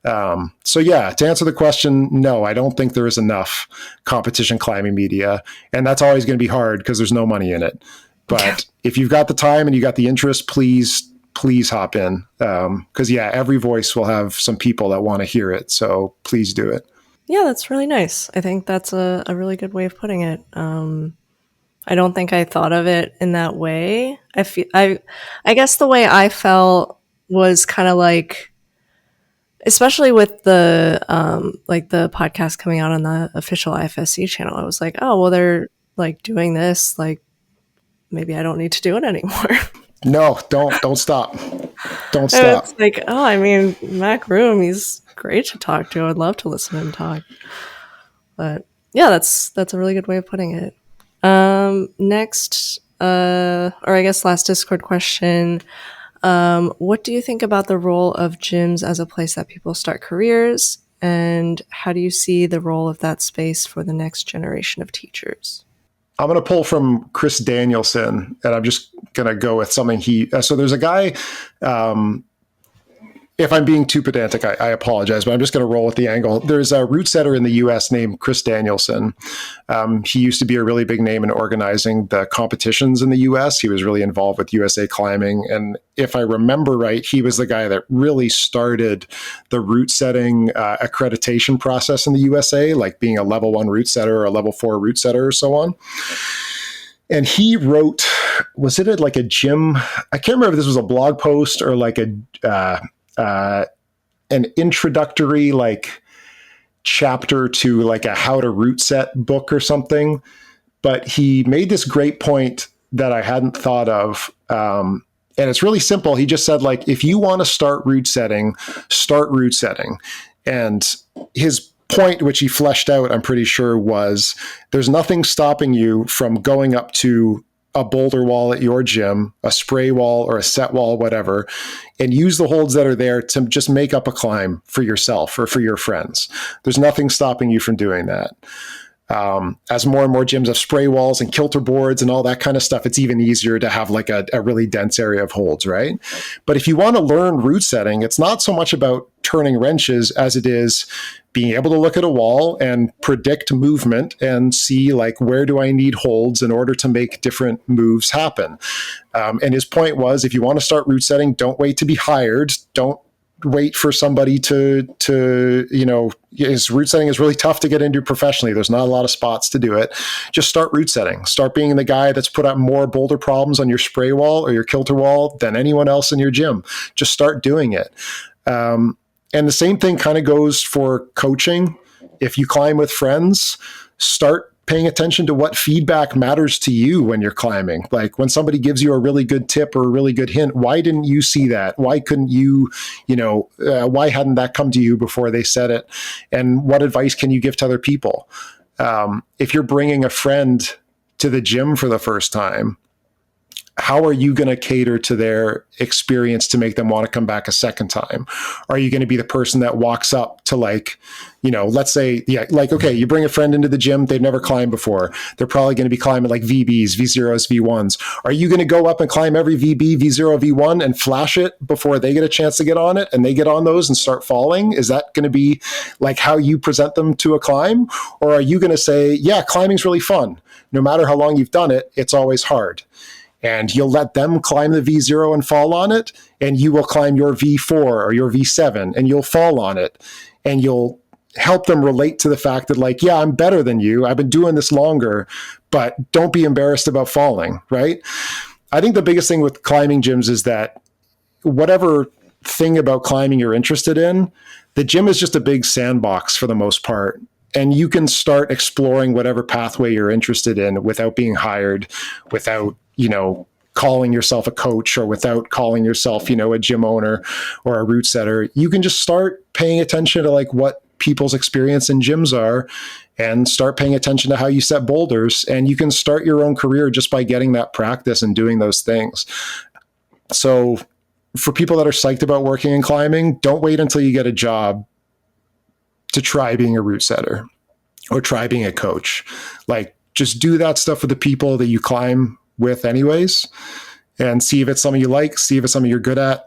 So yeah, to answer the question, no, I don't think there is enough competition climbing media, and that's always going to be hard because there's no money in it. But if you've got the time and you got the interest, please hop in. Because every voice will have some people that want to hear it. So please do it. Yeah, that's really nice. I think that's a really good way of putting it. I don't think I thought of it in that way. I guess the way I felt was kind of like, especially with the like the podcast coming out on the official IFSC channel, I was like, oh, well, they're like doing this, like maybe I don't need to do it anymore. No, don't stop. Don't stop. It's like, oh, I mean, Mac Room, he's great to talk to. I'd love to listen to him talk. But yeah, that's a really good way of putting it. Next, or I guess last Discord question. What do you think about the role of gyms as a place that people start careers? And how do you see the role of that space for the next generation of teachers? I'm going to pull from Chris Danielson, and I'm just going to go with something so there's a guy, if I'm being too pedantic, I apologize, but I'm just going to roll with the angle. There's a route setter in the US named Chris Danielson. He used to be a really big name in organizing the competitions in the US. He was really involved with USA Climbing. And if I remember right, he was the guy that really started the route setting accreditation process in the USA, like being a level 1 route setter or a level 4 route setter or so on. And he wrote, was it like a gym? I can't remember if this was a blog post or like an introductory like chapter to like a how to route set book or something. But he made this great point that I hadn't thought of. And it's really simple. He just said, like, if you want to start route setting, start route setting. And his point, which he fleshed out, I'm pretty sure, was there's nothing stopping you from going up to a boulder wall at your gym, a spray wall or a set wall, whatever, and use the holds that are there to just make up a climb for yourself or for your friends. There's nothing stopping you from doing that. As more and more gyms have spray walls and kilter boards and all that kind of stuff, it's even easier to have like a really dense area of holds, right? But if you want to learn route setting, it's not so much about turning wrenches as it is being able to look at a wall and predict movement and see, like, where do I need holds in order to make different moves happen. And his point was, if you want to start route setting, don't wait to be hired. Don't wait for somebody to his route setting is really tough to get into professionally. There's not a lot of spots to do it. Just start route setting. Start being the guy that's put up more boulder problems on your spray wall or your kilter wall than anyone else in your gym. Just start doing it. And the same thing kind of goes for coaching. If you climb with friends, start paying attention to what feedback matters to you when you're climbing. Like when somebody gives you a really good tip or a really good hint, why didn't you see that? Why couldn't you, why hadn't that come to you before they said it? And what advice can you give to other people? If you're bringing a friend to the gym for the first time, how are you going to cater to their experience to make them want to come back a second time? Are you going to be the person that walks up to let's say, okay, you bring a friend into the gym, they've never climbed before. They're probably going to be climbing like VBs, V0s, V1s. Are you going to go up and climb every VB, V0, V1 and flash it before they get a chance to get on it and they get on those and start falling? Is that going to be like how you present them to a climb? Or are you going to say, yeah, climbing's really fun. No matter how long you've done it, it's always hard. And you'll let them climb the V0 and fall on it, and you will climb your V4 or your V7 and you'll fall on it. And you'll help them relate to the fact that, like, yeah, I'm better than you. I've been doing this longer, but don't be embarrassed about falling, right? I think the biggest thing with climbing gyms is that whatever thing about climbing you're interested in, the gym is just a big sandbox for the most part. And you can start exploring whatever pathway you're interested in without being hired, without calling yourself a coach or without calling yourself, a gym owner or a route setter. You can just start paying attention to like what people's experience in gyms are and start paying attention to how you set boulders. And you can start your own career just by getting that practice and doing those things. So for people that are psyched about working in climbing, don't wait until you get a job to try being a route setter or try being a coach. Like, just do that stuff with the people that you climb with anyways, and see if it's something you like, see if it's something you're good at,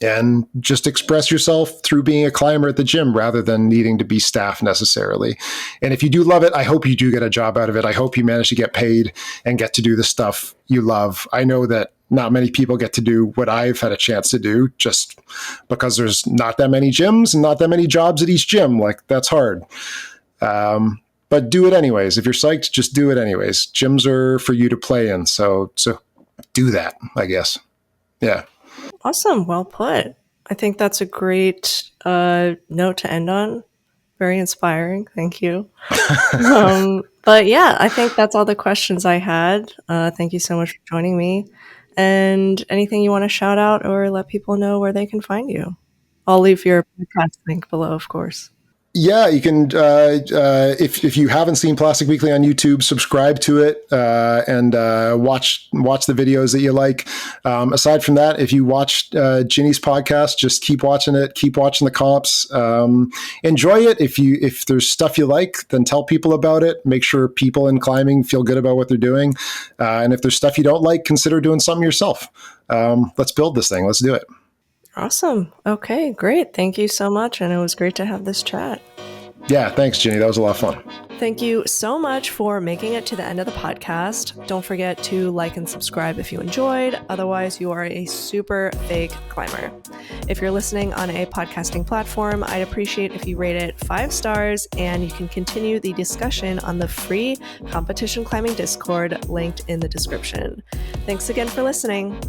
and just express yourself through being a climber at the gym rather than needing to be staff necessarily. And if you do love it, I hope you do get a job out of it. I hope you manage to get paid and get to do the stuff you love. I know that not many people get to do what I've had a chance to do just because there's not that many gyms and not that many jobs at each gym. Like, that's hard. But do it anyways. If you're psyched, just do it anyways. Gyms are for you to play in. So do that, I guess. Yeah. Awesome. Well put. I think that's a great note to end on. Very inspiring. Thank you. But yeah, I think that's all the questions I had. Thank you so much for joining me. And anything you want to shout out or let people know where they can find you? I'll leave your podcast link below, of course. Yeah, you can, if you haven't seen Plastic Weekly on YouTube, subscribe to it and watch the videos that you like. Aside from that, if you watch Ginny's podcast, just keep watching it, keep watching the comps. Enjoy it. If there's stuff you like, then tell people about it. Make sure people in climbing feel good about what they're doing. And if there's stuff you don't like, consider doing something yourself. Let's build this thing. Let's do it. Awesome. Okay, great. Thank you so much. And it was great to have this chat. Yeah, thanks, Ginny. That was a lot of fun. Thank you so much for making it to the end of the podcast. Don't forget to like and subscribe if you enjoyed. Otherwise, you are a super fake climber. If you're listening on a podcasting platform, I'd appreciate if you rate it 5 stars, and you can continue the discussion on the free competition climbing Discord linked in the description. Thanks again for listening.